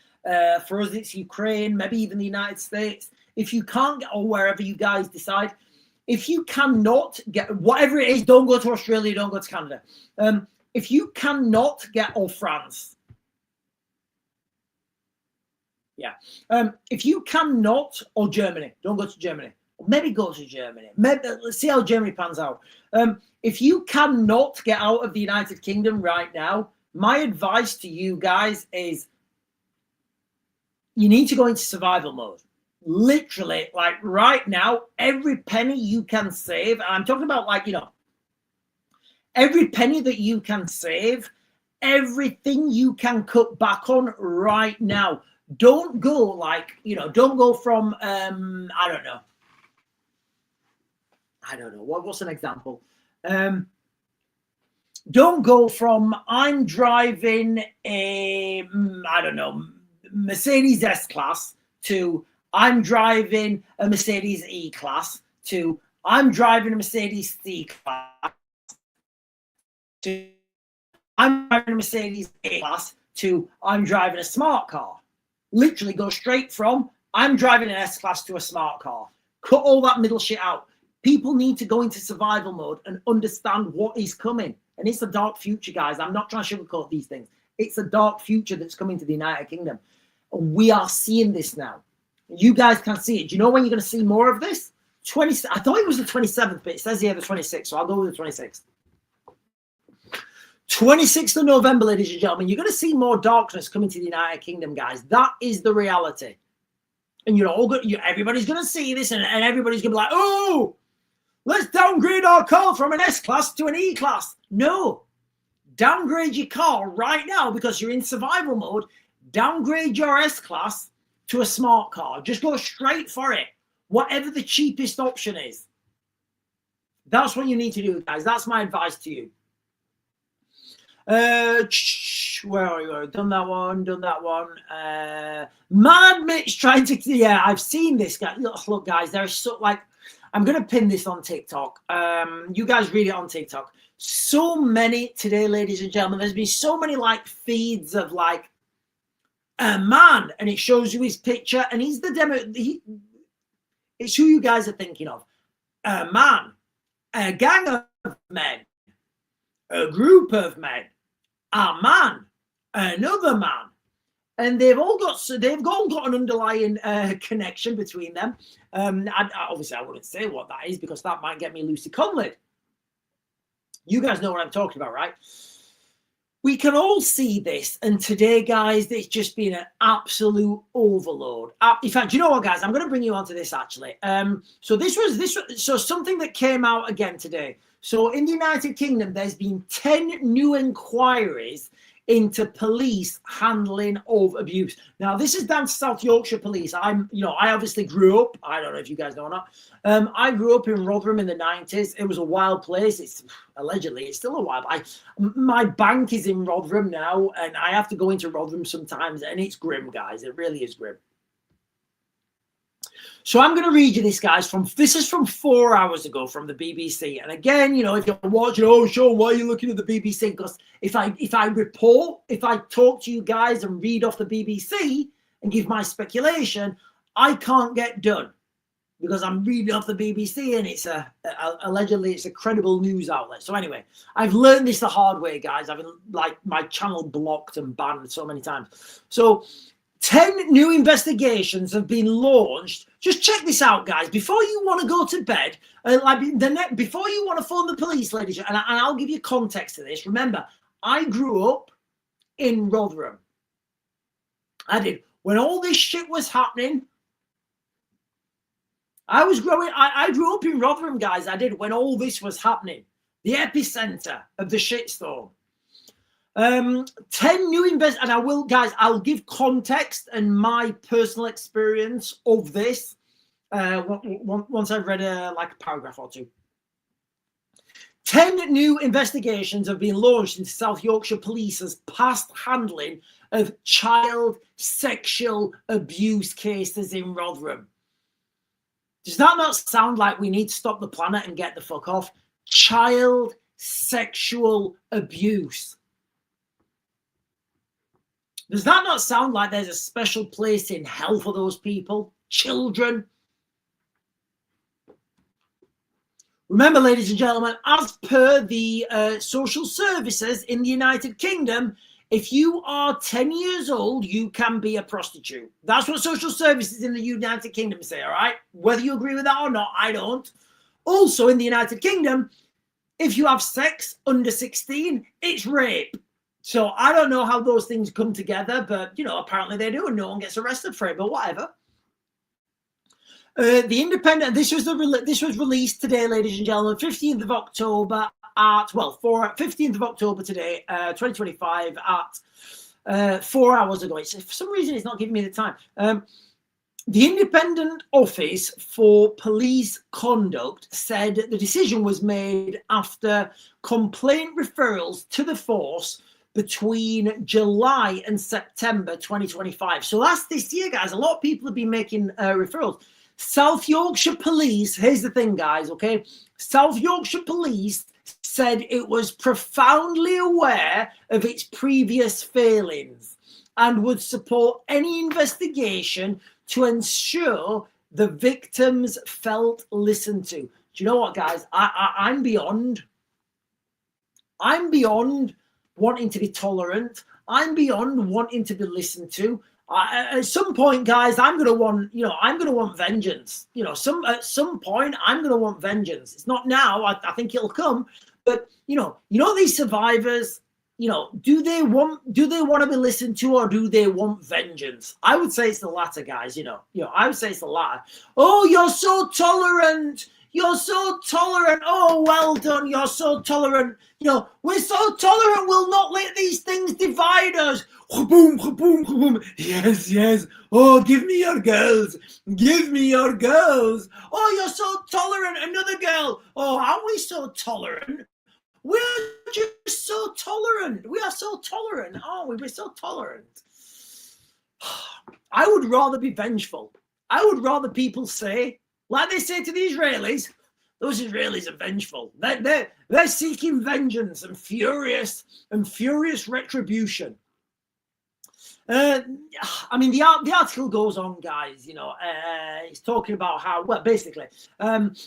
for us it's Ukraine, maybe even the United States. If you can't get, or wherever you guys decide, if you cannot get, whatever it is, don't go to Australia, don't go to Canada. If you cannot get, or France. Yeah. If you cannot, or Germany, don't go to Germany. Maybe go to Germany. Maybe, let's see how Germany pans out. If you cannot get out of the United Kingdom right now, my advice to you guys is you need to go into survival mode. Literally, like right now, every penny you can save, and I'm talking about like, you know, every penny that you can save, everything you can cut back on right now. Don't go like, you know, don't go from, I don't know. What's an example? Don't go from I'm driving a, I don't know, Mercedes S-Class to I'm driving a Mercedes E-Class to I'm driving a Mercedes C-Class to I'm driving a Mercedes A-Class to I'm driving a smart car. Literally go straight from I'm driving an S-Class to a smart car. Cut all that middle shit out. People need to go into survival mode and understand what is coming. And it's a dark future, guys. I'm not trying to sugarcoat these things. It's a dark future that's coming to the United Kingdom. And we are seeing this now. You guys can see it. Do you know when you're going to see more of this? I thought it was the 27th, but it says here the 26th, so I'll go with the 26th. 26th of November, ladies and gentlemen, you're going to see more darkness coming to the United Kingdom, guys. That is the reality. And you're all good. Everybody's going to see this, and everybody's going to be like, oh, let's downgrade our car from an S-Class to an E-Class. No. Downgrade your car right now because you're in survival mode. Downgrade your S-Class to a smart car. Just go straight for it. Whatever the cheapest option is. That's what you need to do, guys. That's my advice to you. Where are you? Done that one. Mad Mitch trying to... Yeah, I've seen this guy. Look, guys, there's so... Like, I'm going to pin this on TikTok. You guys read it on TikTok. So many today, ladies and gentlemen. There's been so many, like, feeds of, like, a man, and it shows you his picture, and he's the demo. It's who you guys are thinking of. A man, a gang of men, a group of men, a man, another man, and they've all got an underlying connection between them. Obviously, I wouldn't say what that is because that might get me Lucy Conlid. You guys know what I'm talking about, right? We can all see this, and today, guys, it's just been an absolute overload. In fact, you know what, guys? I'm going to bring you onto this actually. So something that came out again today. So in the United Kingdom, there's been 10 new inquiries into police handling of abuse. Now, this is down to South Yorkshire Police. I obviously grew up, I don't know if you guys know or not. I grew up in Rotherham in the 90s. It was a wild place. It's still a wild. My bank is in Rotherham now, and I have to go into Rotherham sometimes, and it's grim, guys. It really is grim. So I'm going to read you this, guys. This is from 4 hours ago from the BBC. And again, if you're watching, oh, Sean, why are you looking at the BBC? Because if I talk to you guys and read off the BBC and give my speculation, I can't get done because I'm reading off the BBC and it's allegedly it's a credible news outlet. So anyway, I've learned this the hard way, guys. I've my channel blocked and banned so many times. So 10 new investigations have been launched. Just check this out, guys. Before you want to go to bed, before you want to phone the police, ladies, and I'll give you context to this. Remember, I grew up in Rotherham. I did. When all this shit was happening, I grew up in Rotherham, guys. I did when all this was happening. The epicenter of the shitstorm. 10 new and I'll give context and my personal experience of this once I've read a paragraph or two. 10 new investigations have been launched into South Yorkshire Police's past handling of child sexual abuse cases in Rotherham. Does that not sound like we need to stop the planet and get the fuck off? Child sexual abuse. Does that not sound like there's a special place in hell for those people? Children. Remember, ladies and gentlemen, as per the social services in the United Kingdom, if you are 10 years old, you can be a prostitute. That's what social services in the United Kingdom say, all right? Whether you agree with that or not, I don't. Also, in the United Kingdom, if you have sex under 16, it's rape. So I don't know how those things come together, but, apparently they do, and no one gets arrested for it, but whatever. The Independent, this was released today, ladies and gentlemen, 15th of October at, 15th of October today, 2025 at 4 hours ago. For some reason, it's not giving me the time. The Independent Office for Police Conduct said the decision was made after complaint referrals to the force between July and September 2025. So that's this year, guys. A lot of people have been making referrals. South Yorkshire Police, here's the thing, guys, okay? South Yorkshire Police said it was profoundly aware of its previous failings and would support any investigation to ensure the victims felt listened to. Do you know what, guys? I'm beyond wanting to be tolerant. I'm beyond wanting to be listened to. At some point, guys, I'm gonna want vengeance. At some point, I'm gonna want vengeance. It's not now. I think it'll come. But these survivors. Do they want to be listened to, or do they want vengeance? I would say it's the latter, guys. I would say it's the latter. Oh, you're so tolerant. You're so tolerant. Oh, well done. You're so tolerant. We're so tolerant. We'll not let these things divide us. Boom, boom, boom. Yes, yes. Oh, give me your girls. Give me your girls. Oh, you're so tolerant. Another girl. Oh, aren't we so tolerant? We're just so tolerant. We are so tolerant, aren't we? We're so tolerant. I would rather be vengeful. I would rather people say, like they say to the Israelis, those Israelis are vengeful. They're seeking vengeance and furious retribution. The article goes on, guys. It's talking about how, basically,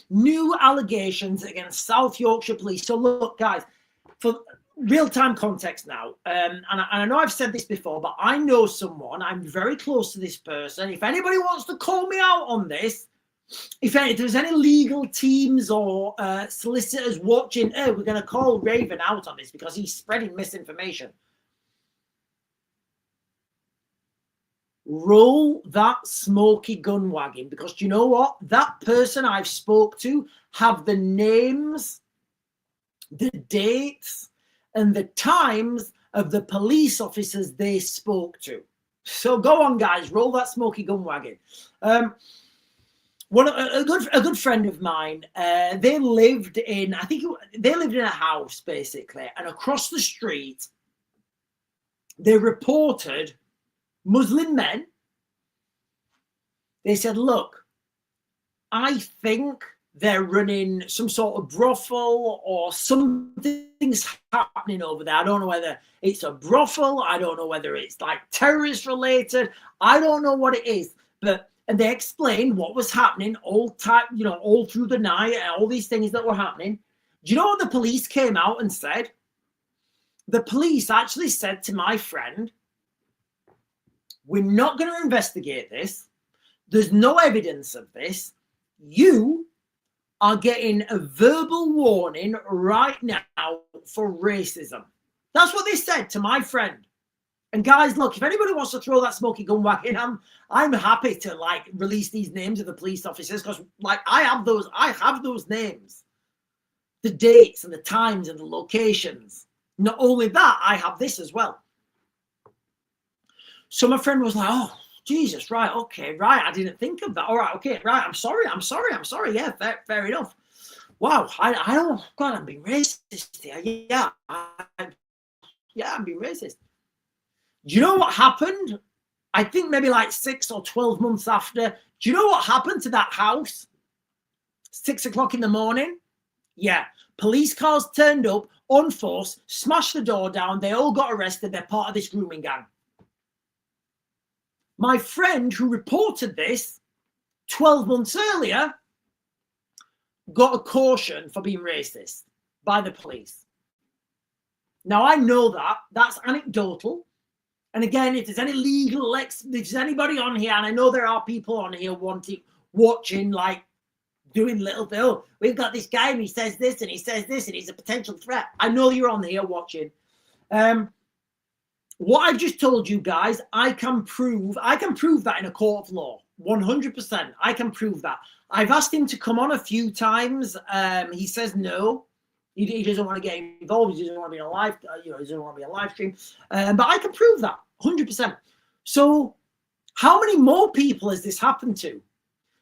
new allegations against South Yorkshire Police. So look, guys, for real-time context now, and I know I've said this before, but I know someone. I'm very close to this person. If anybody wants to call me out on this, if there's any legal teams or solicitors watching, we're going to call Raven out on this because he's spreading misinformation. Roll that smoky gun wagon, because do you know what? That person I've spoke to have the names, the dates, and the times of the police officers they spoke to. So go on, guys, roll that smoky gun wagon. A good friend of mine, they lived in a house basically, and across the street, they reported Muslim men. They said, look, I think they're running some sort of brothel or something's happening over there. I don't know whether it's a brothel. I don't know whether it's like terrorist related. I don't know what it is. And they explained what was happening all through the night and all these things that were happening. Do you know what the police came out and said? The police actually said to my friend, we're not going to investigate this. There's no evidence of this. You are getting a verbal warning right now for racism. That's what they said to my friend. And guys, look, if anybody wants to throw that smoky gun wagon, I'm happy to like release these names of the police officers, because like I have those names, the dates and the times and the locations. Not only that, I have this as well. So my friend was like, oh, Jesus, right, okay, right, I didn't think of that. All right, okay, right, I'm sorry. Yeah, fair enough. Wow, I don't, God, I'm being racist here. Yeah, I'm being racist. Do you know what happened? I think maybe like 6 or 12 months after. Do you know what happened to that house? 6 o'clock in the morning? Yeah, police cars turned up on force, smashed the door down. They all got arrested. They're part of this grooming gang. My friend who reported this 12 months earlier got a caution for being racist by the police. Now, I know that. That's anecdotal. And again, if there's any if there's anybody on here, and I know there are people on here watching, like doing little, oh, we've got this guy and he says this and he says this and he's a potential threat. I know you're on here watching. What I've just told you guys, I can prove that in a court of law, 100%. I can prove that. I've asked him to come on a few times. He says no. He doesn't want to get involved. He doesn't want to be in a live, he doesn't want to be a live stream. But I can prove that 100%. So how many more people has this happened to?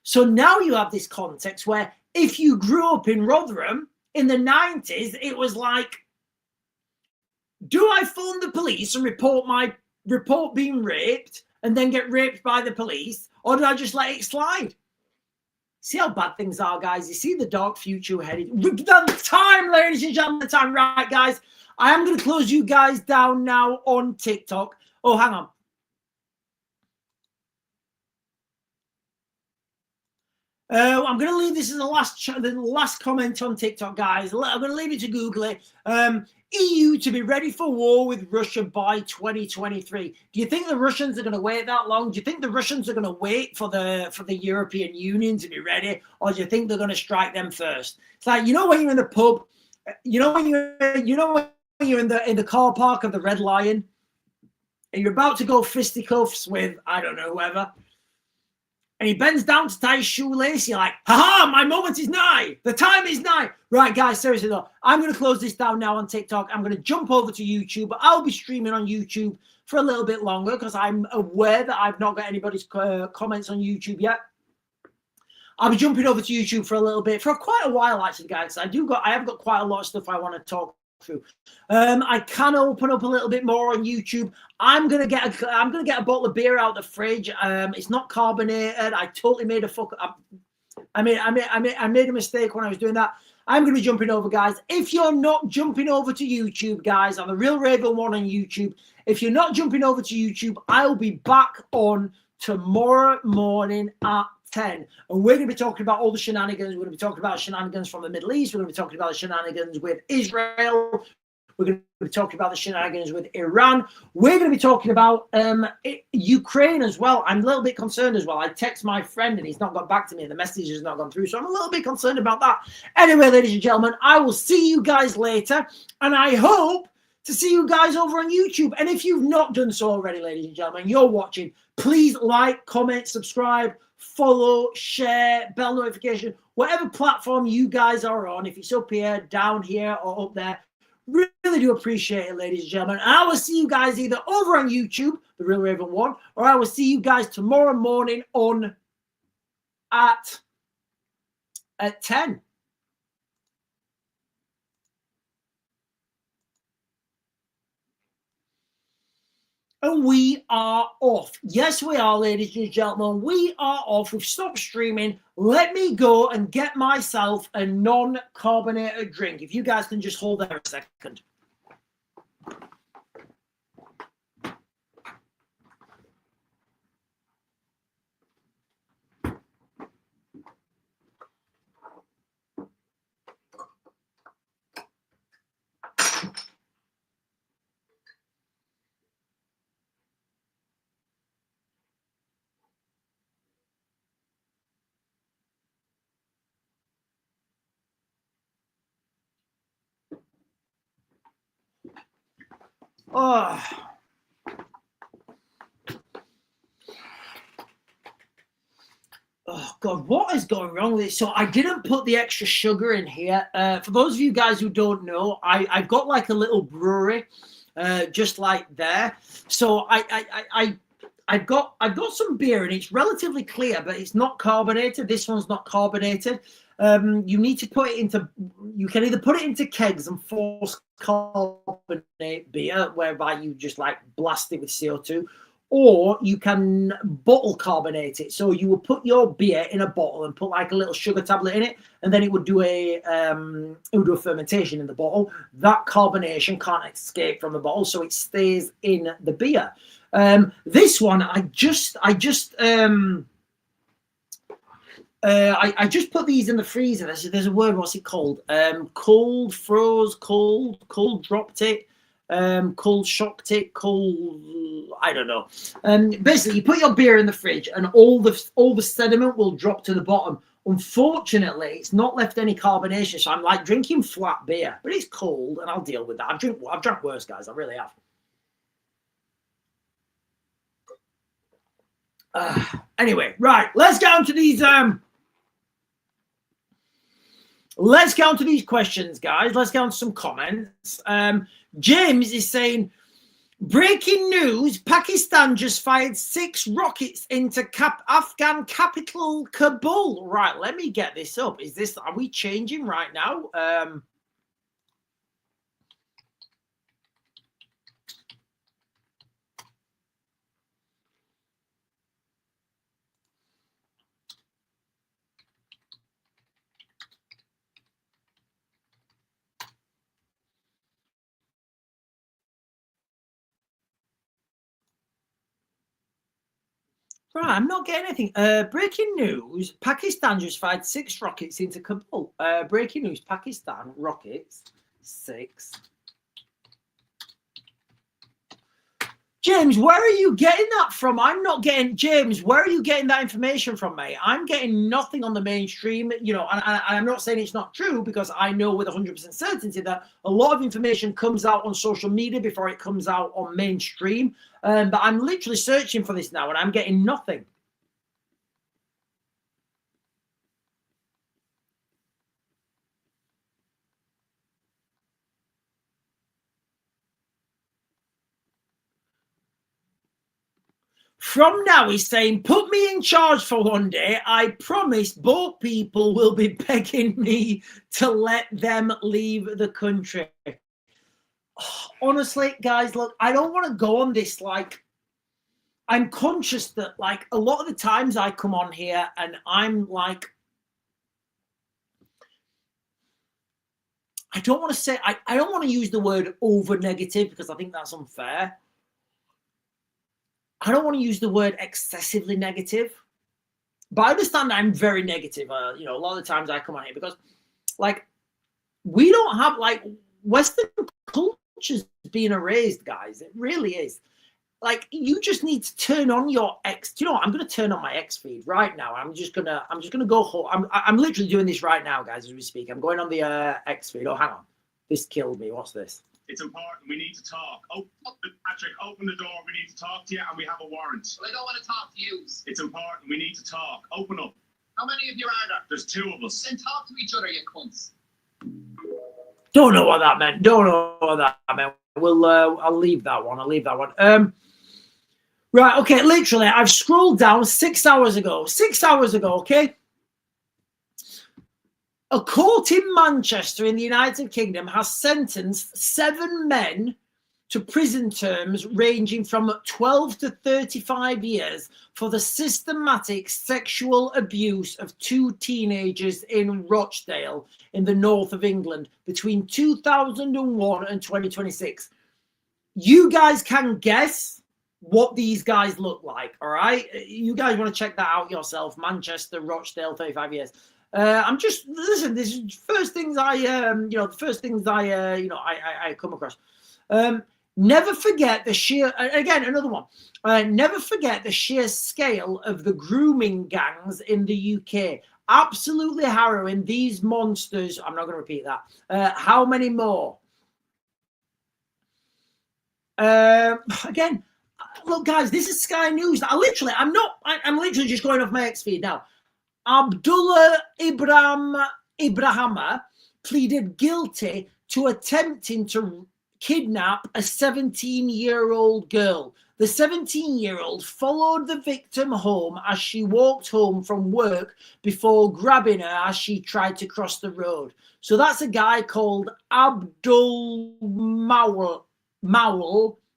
So now you have this context where if you grew up in Rotherham in the 90s, it was like, do I phone the police and report being raped and then get raped by the police, or do I just let it slide? See how bad things are, guys. You see the dark future ahead. The time, ladies and gentlemen, the time. Right, guys. I am going to close you guys down now on TikTok. Oh, hang on. I'm going to leave this as the last comment on TikTok, guys. I'm going to leave it to Google it. EU to be ready for war with Russia by 2023. Do you think the Russians are going to wait that long? Do you think the Russians are going to wait for the European Union to be ready, or do you think they're going to strike them first? It's like, you know, when you're in the pub, when you're in the car park of the Red Lion, and you're about to go fisticuffs with, I don't know, whoever, and he bends down to tie his shoelace. You're like, ha-ha, my moment is nigh. The time is nigh. Right, guys, seriously though, I'm going to close this down now on TikTok. I'm going to jump over to YouTube. I'll be streaming on YouTube for a little bit longer because I'm aware that I've not got anybody's comments on YouTube yet. I'll be jumping over to YouTube for a little bit, for quite a while, actually, guys. I have got quite a lot of stuff I want to talk through. I can open up a little bit more on YouTube. I'm gonna get a bottle of beer out of the fridge. It's not carbonated. I totally made a fuck up. I made a mistake when I was doing that. I'm gonna be jumping over, guys. If you're not jumping over to YouTube, guys, on the Real Raven One on YouTube, if you're not jumping over to YouTube, I'll be back on tomorrow morning at 10, and we're going to be talking about all the shenanigans. We're going to be talking about shenanigans from the Middle East. We're going to be talking about the shenanigans with Israel. We're going to be talking about the shenanigans with Iran. We're going to be talking about Ukraine as well. I'm a little bit concerned as well. I text my friend and he's not got back to me. The message has not gone through, so I'm a little bit concerned about that. Anyway, ladies and gentlemen, I will see you guys later, and I hope to see you guys over on YouTube. And if you've not done so already, ladies and gentlemen, you're watching, please like, comment, subscribe, follow, share, bell notification, whatever platform you guys are on. If it's up here, down here, or up there, Really do appreciate it, ladies and gentlemen. And I will see you guys either over on YouTube, The Real Raven 1, or I will see you guys tomorrow morning on at 10. And we are off. Yes, we are, ladies and gentlemen. We are off. We've stopped streaming. Let me go and get myself a non-carbonated drink. If you guys can just hold there a second. Oh. Oh, God, what is going wrong with it? So I didn't put the extra sugar in here. For those of you guys who don't know, I've got like a little brewery just like there. So I've got some beer and it's relatively clear, but it's not carbonated. This one's not carbonated. You need to put it into, you can either put it into kegs and force carbonate beer, whereby you just like blast it with CO2, or you can bottle carbonate it. So you will put your beer in a bottle and put like a little sugar tablet in it, and then it would do a fermentation in the bottle. That carbonation can't escape from the bottle, so it stays in the beer. This one, I just put these in the freezer. There's a word. What's it called? Cold froze, cold dropped it. Cold shocked it, cold, I don't know. Basically, you put your beer in the fridge and all the sediment will drop to the bottom. Unfortunately, it's not left any carbonation, so I'm like drinking flat beer, but it's cold and I'll deal with that. I've drank worse, guys. I really have. Anyway, right, let's get on to these questions, guys. Let's get on to some comments. James is saying, breaking news, Pakistan just fired 6 rockets into Afghan capital Kabul. Right, let me get this up. Are we changing right now? Right, I'm not getting anything. Breaking news, Pakistan just fired 6 rockets into Kabul. Breaking news, Pakistan rockets 6. James, where are you getting that from? I'm not getting, James, where are you getting that information from, mate? I'm getting nothing on the mainstream, you know, and I'm not saying it's not true, because I know with 100% certainty that a lot of information comes out on social media before it comes out on mainstream. But I'm literally searching for this now and I'm getting nothing. From now, he's saying, put me in charge for one day. I promise both people will be begging me to let them leave the country. Honestly, guys, look, I don't want to go on this. Like, I'm conscious that, like, a lot of the times I come on here and I'm like, I don't want to say, I don't want to use the word over negative because I think that's unfair. I don't want to use the word excessively negative, but I understand I'm very negative. You know, a lot of the times I come on here because, like, we don't have, like, Western culture's being erased, guys. It really is. Like, you just need to turn on your X. Do you know what? I'm going to turn on my X feed right now. I'm just gonna go home. I'm literally doing this right now, guys, as we speak. I'm going on the X feed. Oh, hang on. This killed me. What's this? It's important. We need to talk. Oh, Patrick, open the door. We need to talk to you, and we have a warrant. Well, I don't want to talk to you. It's important. We need to talk. Open up. How many of you are there? There's 2 of us. Then talk to each other, you cunts. Don't know what that meant. Don't know what that meant. I'll leave that one. I'll leave that one. Right, okay, literally, I've scrolled down 6 hours ago. 6 hours ago, okay? A court in Manchester in the United Kingdom has sentenced 7 men to prison terms ranging from 12 to 35 years for the systematic sexual abuse of 2 teenagers in Rochdale in the north of England between 2001 and 2026. You guys can guess what these guys look like, all right? You guys want to check that out yourself. Manchester, Rochdale, 35 years. I'm just, listen, this is first things I come across. Never forget the sheer, again, another one. Never forget the sheer scale of the grooming gangs in the UK. Absolutely harrowing. These monsters, I'm not going to repeat that. How many more? Again, look, guys, this is Sky News. I'm literally just going off my X feed now. Abdullah Ibrahima pleaded guilty to attempting to kidnap a 17-year-old girl. The 17-year-old followed the victim home as she walked home from work before grabbing her as she tried to cross the road. So that's a guy called Abdul Mawal,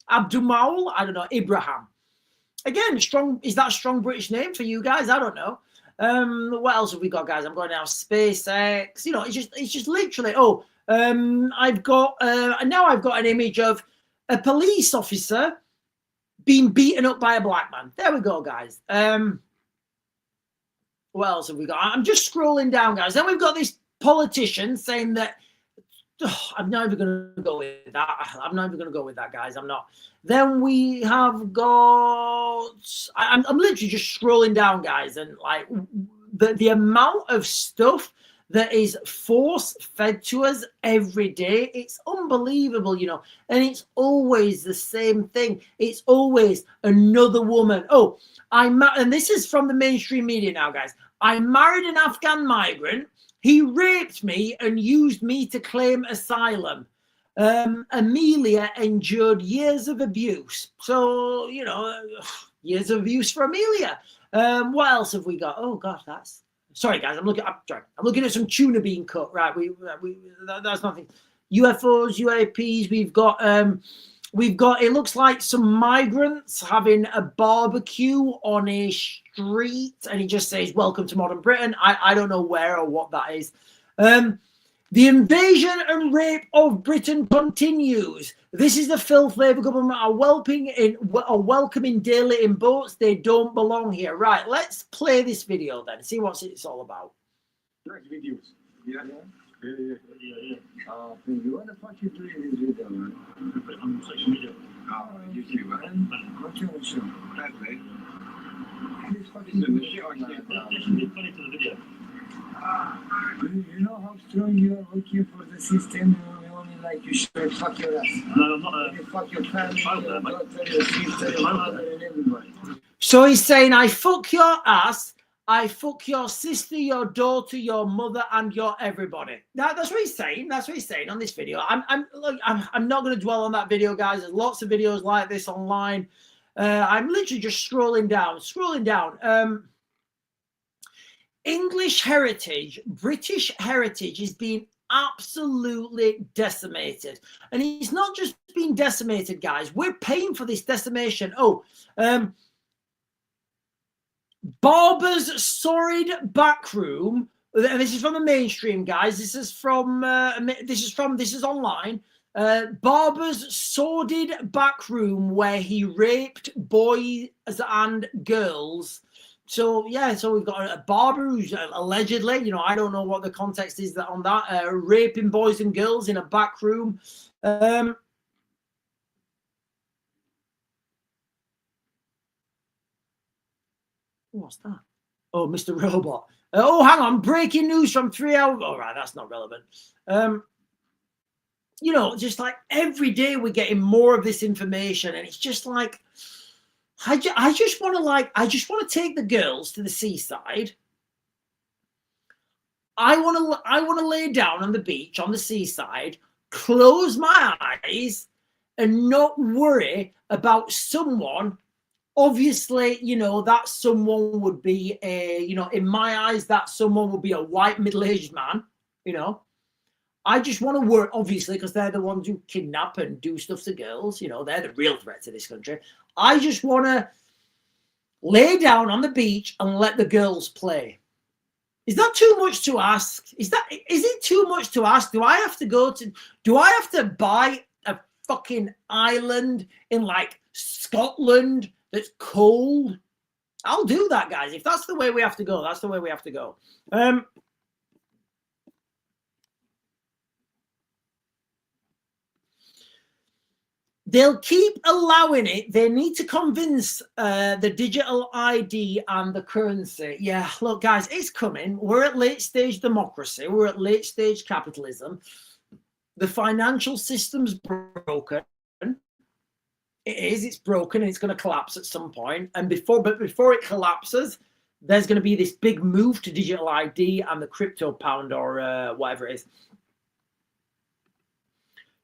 I don't know, Ibrahim. Again, strong. Is that a strong British name for you guys? I don't know. What else have we got, guys? I'm going now. SpaceX. You know, it's just literally. Oh, I've got now I've got an image of a police officer being beaten up by a black man. There we go, guys. What else have we got? I'm just scrolling down, guys. Then we've got this politician saying that. Oh, I'm not even going to go with that. I'm not even going to go with that, guys. I'm not. Then we have got. I'm literally just scrolling down, guys, and like the amount of stuff that is force fed to us every day. It's unbelievable, you know. And it's always the same thing. It's always another woman. Oh, and this is from the mainstream media now, guys. I married an Afghan migrant. He raped me and used me to claim asylum. Amelia endured years of abuse. So, you know, years of abuse for Amelia. What else have we got? Oh, gosh, that's... Sorry, guys, I'm looking at some tuna being cut. Right, that's nothing. UFOs, UAPs, we've got, it looks like some migrants having a barbecue on a street, and he just says, welcome to modern Britain. I don't know where or what that is. The invasion and rape of Britain continues. This is the filth Labour government are welcoming daily in boats. They don't belong here. Right, let's play this video then, see what it's all about. Videos. Yeah. Yeah. What the fuck you doing this video, man? We put it on social media. YouTube. What's your show? Bradley. This fucking the shit on you. That should be funny to the video. You know how strong you are working for the system? You only like you should fuck your ass. No, I'm not. You fuck your family, your daughter, your sister, your mother, and everybody. So he's saying, I fuck your ass. I fuck your sister, your daughter, your mother, and your everybody. That's what he's saying. That's what he's saying on this video. I'm not going to dwell on that video, guys. There's lots of videos like this online. I'm literally just scrolling down. English heritage, British heritage is being absolutely decimated. And it's not just being decimated, guys. We're paying for this decimation. Barber's sordid backroom. This is from the mainstream, guys. This is online. Barber's sordid backroom where he raped boys and girls. So yeah, so we've got a barber who's allegedly, you know, I don't know what the context is on that, raping boys and girls in a back room. What's that? Oh, Mr. Robot. Oh, hang on. Breaking news from 3 hours. All right, that's not relevant. You know, just like every day we're getting more of this information, and it's just like, I just want to take the girls to the seaside. I want to lay down on the beach, on the seaside, close my eyes, and not worry about someone. Obviously, you know, that someone would be a, you know, in my eyes, that someone would be a white middle-aged man, you know. I just want to work, obviously, because they're the ones who kidnap and do stuff to girls. You know, they're the real threat to this country. I just want to lay down on the beach and let the girls play. Is that too much to ask? Is it too much to ask? Do I have to buy a fucking island in like Scotland that's cold? I'll do that, guys. If that's the way we have to go, that's the way we have to go. They'll keep allowing it. They need to convince the digital ID and the currency. Yeah, look, guys, it's coming. We're at late stage democracy. We're at late stage capitalism. The financial system's broken. It's broken and it's going to collapse at some point. And before it collapses, there's going to be this big move to digital ID and the crypto pound or whatever it is.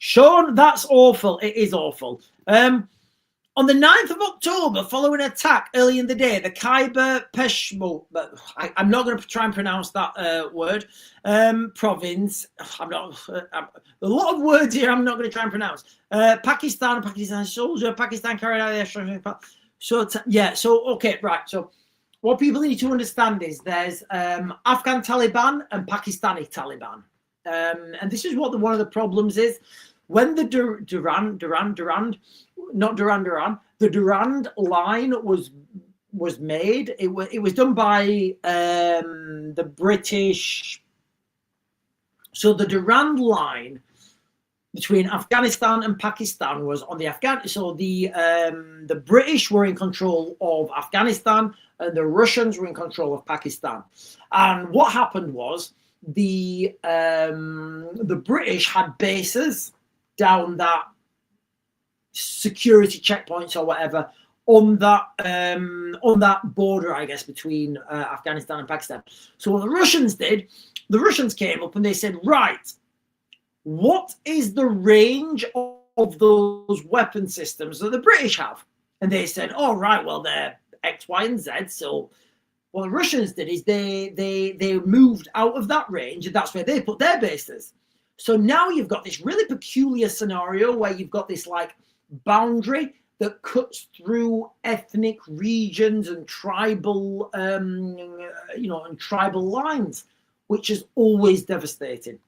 Sean, that's awful. It is awful. On the 9th of October, following an attack early in the day, the Khyber Peshmerga, I'm not going to try and pronounce that word, province. A lot of words here I'm not going to try and pronounce. Pakistan soldier, Pakistan carried out the okay, right. So what people need to understand is there's Afghan Taliban and Pakistani Taliban. And this is what one of the problems is. When the Durand line was made, it was done by the British. So the Durand line between Afghanistan and Pakistan was on the Afghan. So the British were in control of Afghanistan and the Russians were in control of Pakistan. And what happened was the British had bases down that security checkpoints or whatever on that border, I guess, between Afghanistan and Pakistan. So what the Russians did, the Russians came up and they said, right, what is the range of those weapon systems that the British have? And they said, oh, right, well, they're X, Y, and Z. So what the Russians did is they moved out of that range, and that's where they put their bases. So now you've got this really peculiar scenario where you've got this like boundary that cuts through ethnic regions and tribal, and tribal lines, which is always devastating.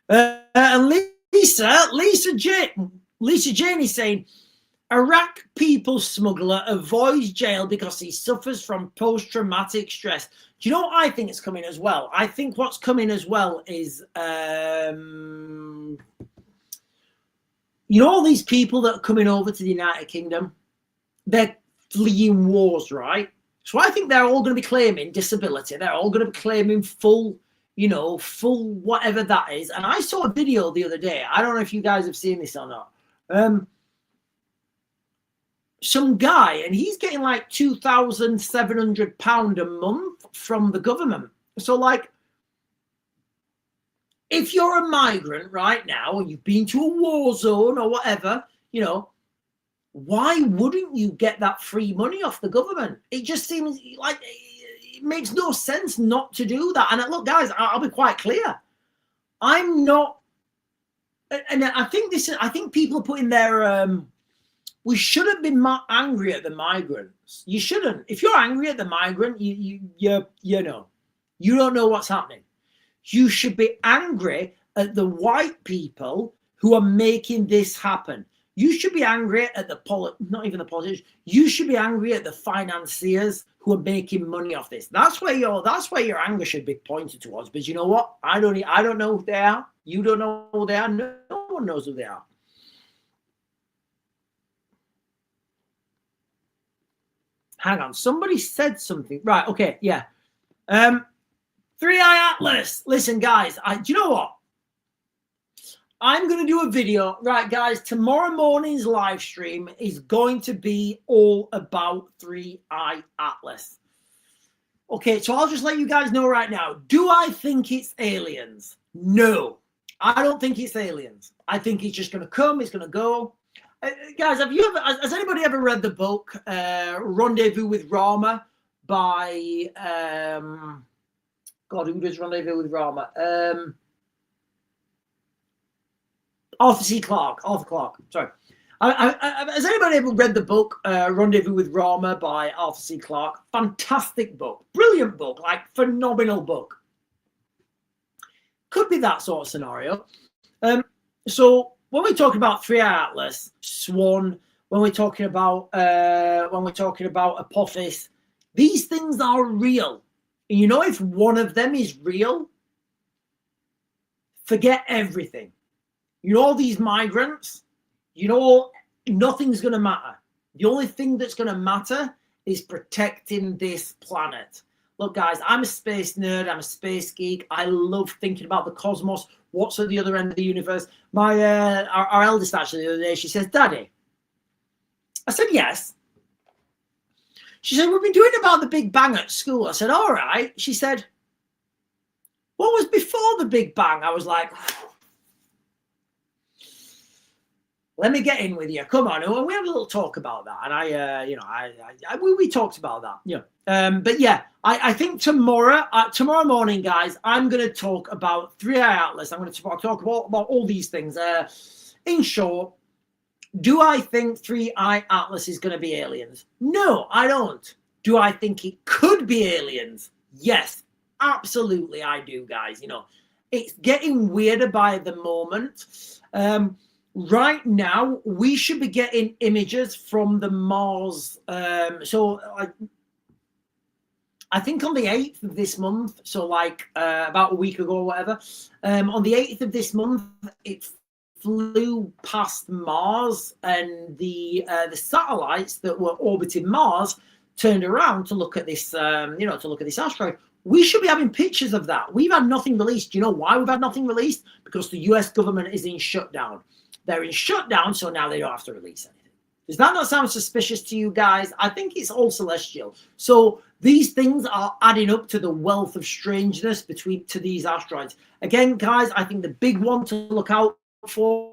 And Lisa Jane is saying, Iraq people smuggler avoids jail because he suffers from post-traumatic stress. Do you know what I think is coming as well? I think what's coming as well is, all these people that are coming over to the United Kingdom, they're fleeing wars, right? So I think they're all going to be claiming disability. They're all going to be claiming full whatever that is. And I saw a video the other day. I don't know if you guys have seen this or not. Some guy, and he's getting like £2,700 a month from the government. So like, if you're a migrant right now and you've been to a war zone or whatever, why wouldn't you get that free money off the government? It just seems like it makes no sense not to do that. And look, guys, I'll be quite clear. I'm not, and I think people are putting their, we shouldn't be angry at the migrants. You shouldn't. If you're angry at the migrant, you don't know what's happening. You should be angry at the white people who are making this happen. You should be angry at not even the politicians. You should be angry at the financiers who are making money off this. That's where your anger should be pointed towards. But you know what? I don't know who they are. You don't know who they are. No one knows who they are. Hang on, somebody said something. Right, okay, yeah. 3i Atlas. Listen, guys, do you know what? I'm going to do a video. Right, guys, tomorrow morning's live stream is going to be all about 3i Atlas. Okay, so I'll just let you guys know right now. Do I think it's aliens? No, I don't think it's aliens. I think it's just going to come. It's going to go. Guys, has anybody ever read the book Rendezvous with Rama by God, who does Rendezvous with Rama? Arthur Clarke. Sorry. Has anybody ever read the book Rendezvous with Rama by Arthur C. Clarke? Fantastic book. Brilliant book. Like, phenomenal book. Could be that sort of scenario. So when we're talking about Three Eye Atlas, Swan, when we're talking about Apophis, these things are real. And you know, if one of them is real, forget everything. You know, all these migrants, you know, nothing's going to matter. The only thing that's going to matter is protecting this planet. Look, guys, I'm a space nerd. I'm a space geek. I love thinking about the cosmos. What's at the other end of the universe? Our eldest, actually, the other day, she says, Daddy. I said, yes. She said, we've been doing about the Big Bang at school. I said, all right. She said, what was before the Big Bang? I was like, let me get in with you. Come on. And we had a little talk about that. And we talked about that. Yeah. But yeah, I think tomorrow morning, guys, I'm going to talk about Three Eye Atlas. I'm going to talk about all these things. In short, do I think Three Eye Atlas is going to be aliens? No, I don't. Do I think it could be aliens? Yes, absolutely I do, guys. You know, it's getting weirder by the moment. Right now, we should be getting images from the Mars. I think on the 8th of this month, so like about a week ago or whatever, on the 8th of this month, it flew past Mars, and the satellites that were orbiting Mars turned around to look at this, to look at this asteroid. We should be having pictures of that. We've had nothing released. Do you know why we've had nothing released? Because the US government is in shutdown. They're in shutdown, so now they don't have to release anything. Does that not sound suspicious to you guys? I think it's all celestial. So these things are adding up to the wealth of strangeness to these asteroids. Again, guys, I think the big one to look out for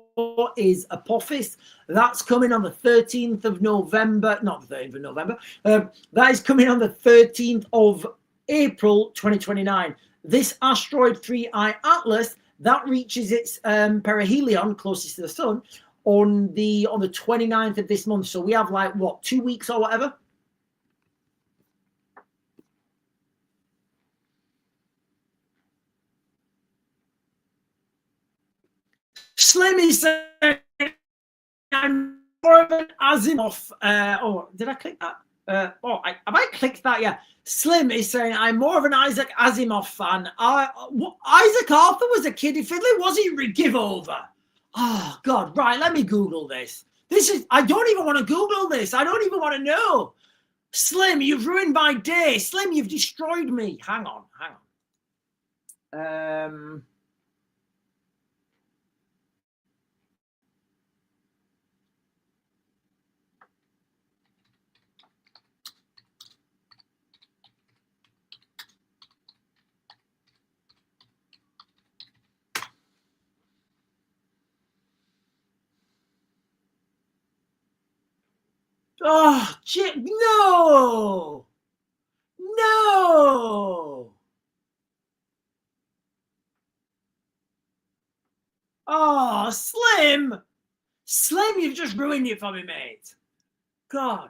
is Apophis. That's coming on the 13th of November. Not the 13th of November. That is coming on the 13th of April 2029. This asteroid 3I Atlas, that reaches its perihelion closest to the sun on the 29th of this month. So we have like, what, 2 weeks or whatever? Slim is saying, I'm more of an Asimov. Did I click that? Have I clicked that? Yeah. Slim is saying, I'm more of an Isaac Asimov fan. Isaac Arthur was a kiddie fiddler. Was he give over? Oh, God. Right. Let me Google this. I don't even want to Google this. I don't even want to know. Slim, you've ruined my day. Slim, you've destroyed me. Hang on. Oh, no. No. Oh, Slim. Slim, you've just ruined it for me, mate. God.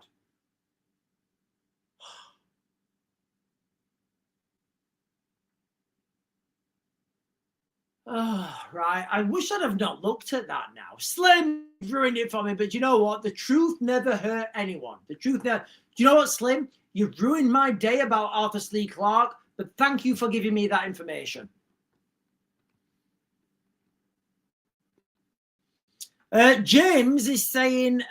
Oh, right. I wish I'd have not looked at that now. Slim ruined it for me, but you know what? The truth never hurt anyone. The truth never. Do you know what, Slim? You've ruined my day about Arthur C. Clarke, but thank you for giving me that information. James is saying,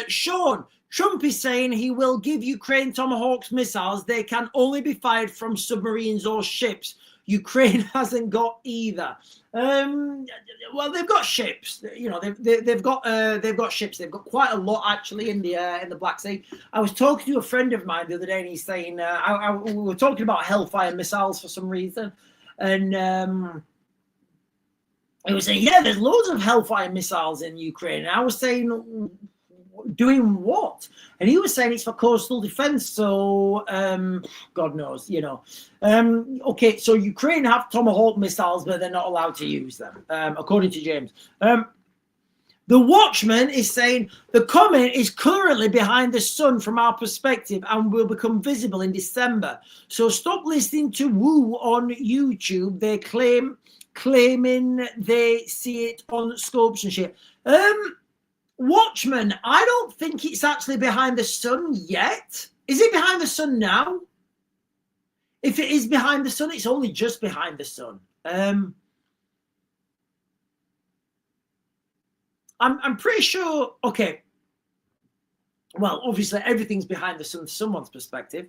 Sean, Trump is saying he will give Ukraine Tomahawks missiles. They can only be fired from submarines or ships. Ukraine hasn't got either. Well, they've got ships. You know, they've got ships. They've got quite a lot actually in the Black Sea. I was talking to a friend of mine the other day, and he's saying we were talking about Hellfire missiles for some reason, and he was saying, yeah, there's loads of Hellfire missiles in Ukraine. And I was saying, doing what? And he was saying it's for coastal defense. So God knows, you know. Okay, so Ukraine have Tomahawk missiles, but they're not allowed to use them, according to James. The Watchman is saying the comet is currently behind the sun from our perspective and will become visible in December. So stop listening to woo on YouTube. They claiming they see it on scopes and shit. Watchman, I don't think it's actually behind the sun yet. Is it behind the sun now? If it is behind the sun, it's only just behind the sun. I'm pretty sure. Okay. Well, obviously everything's behind the sun from someone's perspective.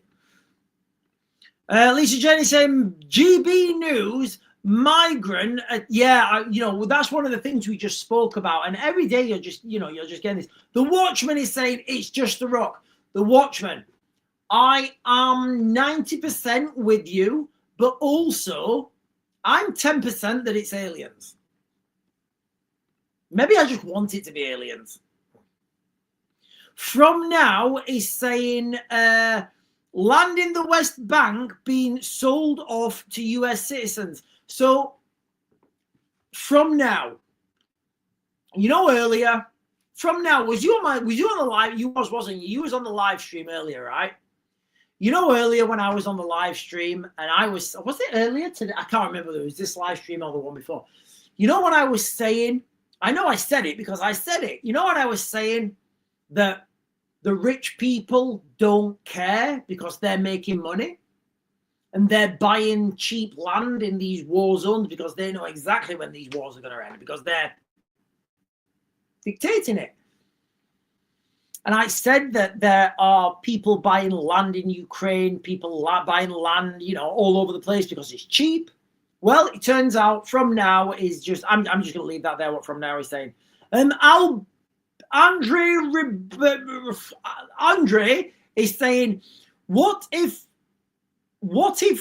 Lisa Jenny saying GB News. Migrant, yeah, you know, that's one of the things we just spoke about. And every day you're just getting this. The Watchman is saying it's just The Rock. The Watchman, I am 90% with you, but also I'm 10% that it's aliens. Maybe I just want it to be aliens. From Now is saying land in the West Bank being sold off to US citizens. So, From Now, you know, earlier, From Now, was you on the live? You wasn't you? You was on the live stream earlier, right? You know, earlier when I was on the live stream, and was it earlier today? I can't remember whether it was this live stream or the one before. You know what I was saying? I know I said it because I said it. You know what I was saying? That the rich people don't care because they're making money. And they're buying cheap land in these war zones because they know exactly when these wars are going to end because they're dictating it. And I said that there are people buying land in Ukraine, people buying land, you know, all over the place because it's cheap. Well, it turns out From Now is just, I'm just going to leave that there, what From Now is saying. Andre is saying, what if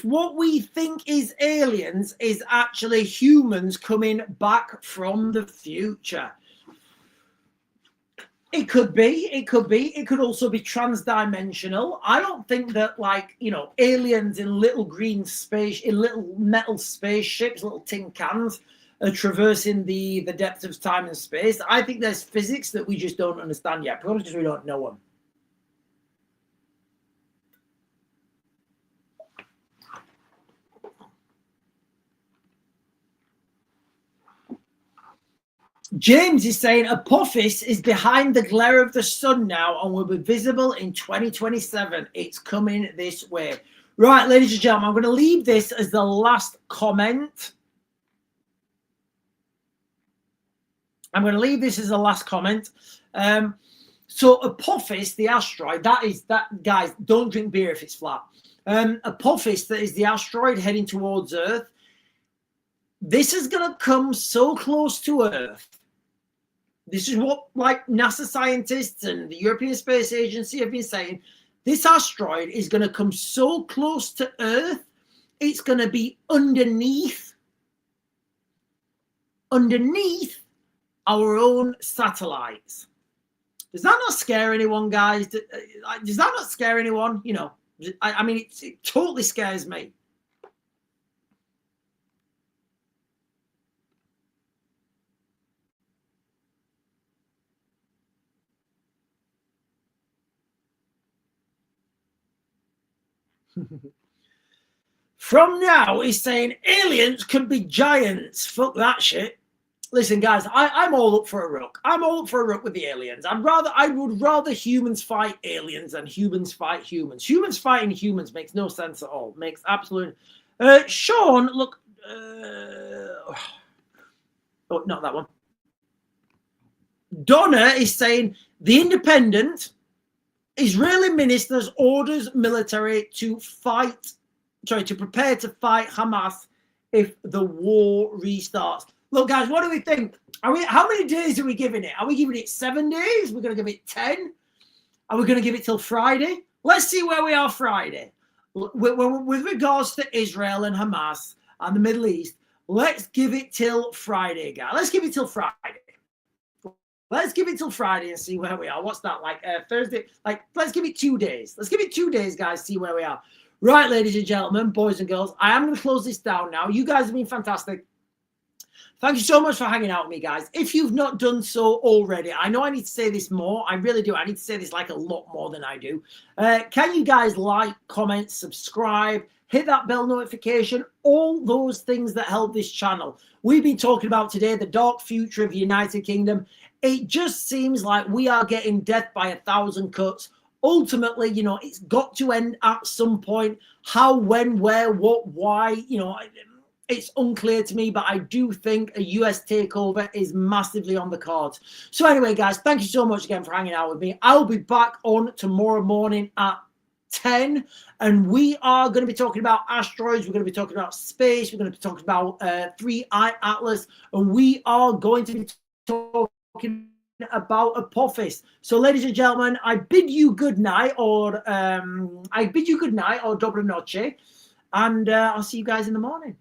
what we think is aliens is actually humans coming back from the future? It could be. It could also be transdimensional. I don't think that, like, you know, aliens in little little metal spaceships, little tin cans, are traversing the depths of time and space. I think there's physics that we just don't understand yet, probably because we don't know them. James is saying Apophis is behind the glare of the sun now and will be visible in 2027. It's coming this way. Right, ladies and gentlemen, I'm going to leave this as the last comment. So Apophis, the asteroid, that guys, don't drink beer if it's flat. Apophis, that is the asteroid heading towards Earth. This is going to come so close to Earth. This is what, like, NASA scientists and the European Space Agency have been saying. This asteroid is going to come so close to Earth, it's going to be underneath our own satellites. Does that not scare anyone, guys? Does that not scare anyone? You know, I mean, it totally scares me. From Now is saying aliens could be giants. Fuck that shit. Listen, guys, I'm all up for a ruck. I'm all up for a ruck with the aliens. I would rather humans fight aliens than humans fight humans. Humans fighting humans makes no sense at all. Makes absolute. Sean, look. Oh, not that one. Donna is saying the Independent. Israeli ministers orders military to prepare to fight Hamas if the war restarts. Look, guys, what do we think? How many days are we giving it? Are we giving it 7 days? We're going to give it 10? Are we going to give it till Friday? Let's see where we are Friday. With regards to Israel and Hamas and the Middle East, let's give it till Friday, guys. Let's give it till Friday. Let's give it till Friday and see where we are. What's that, like Thursday? Like, let's give it 2 days. Let's give it 2 days, guys, see where we are. Right, ladies and gentlemen, boys and girls, I am going to close this down now. You guys have been fantastic. Thank you so much for hanging out with me, guys. If you've not done so already, I know I need to say this more. I really do. I need to say this like a lot more than I do. Can you guys like, comment, subscribe, hit that bell notification, all those things that help this channel. We've been talking about today the dark future of the United Kingdom. It just seems like we are getting death by 1,000 cuts. Ultimately, you know, it's got to end at some point. How, when, where, what, why, you know, it's unclear to me, but I do think a US takeover is massively on the cards. So anyway, guys, thank you so much again for hanging out with me. I'll be back on tomorrow morning at 10, and we are going to be talking about asteroids. We're going to be talking about space. We're going to be talking about 3i Atlas, and we are going to be talking about Apophis. So, ladies and gentlemen, I bid you good night, or dobro noche, and I'll see you guys in the morning.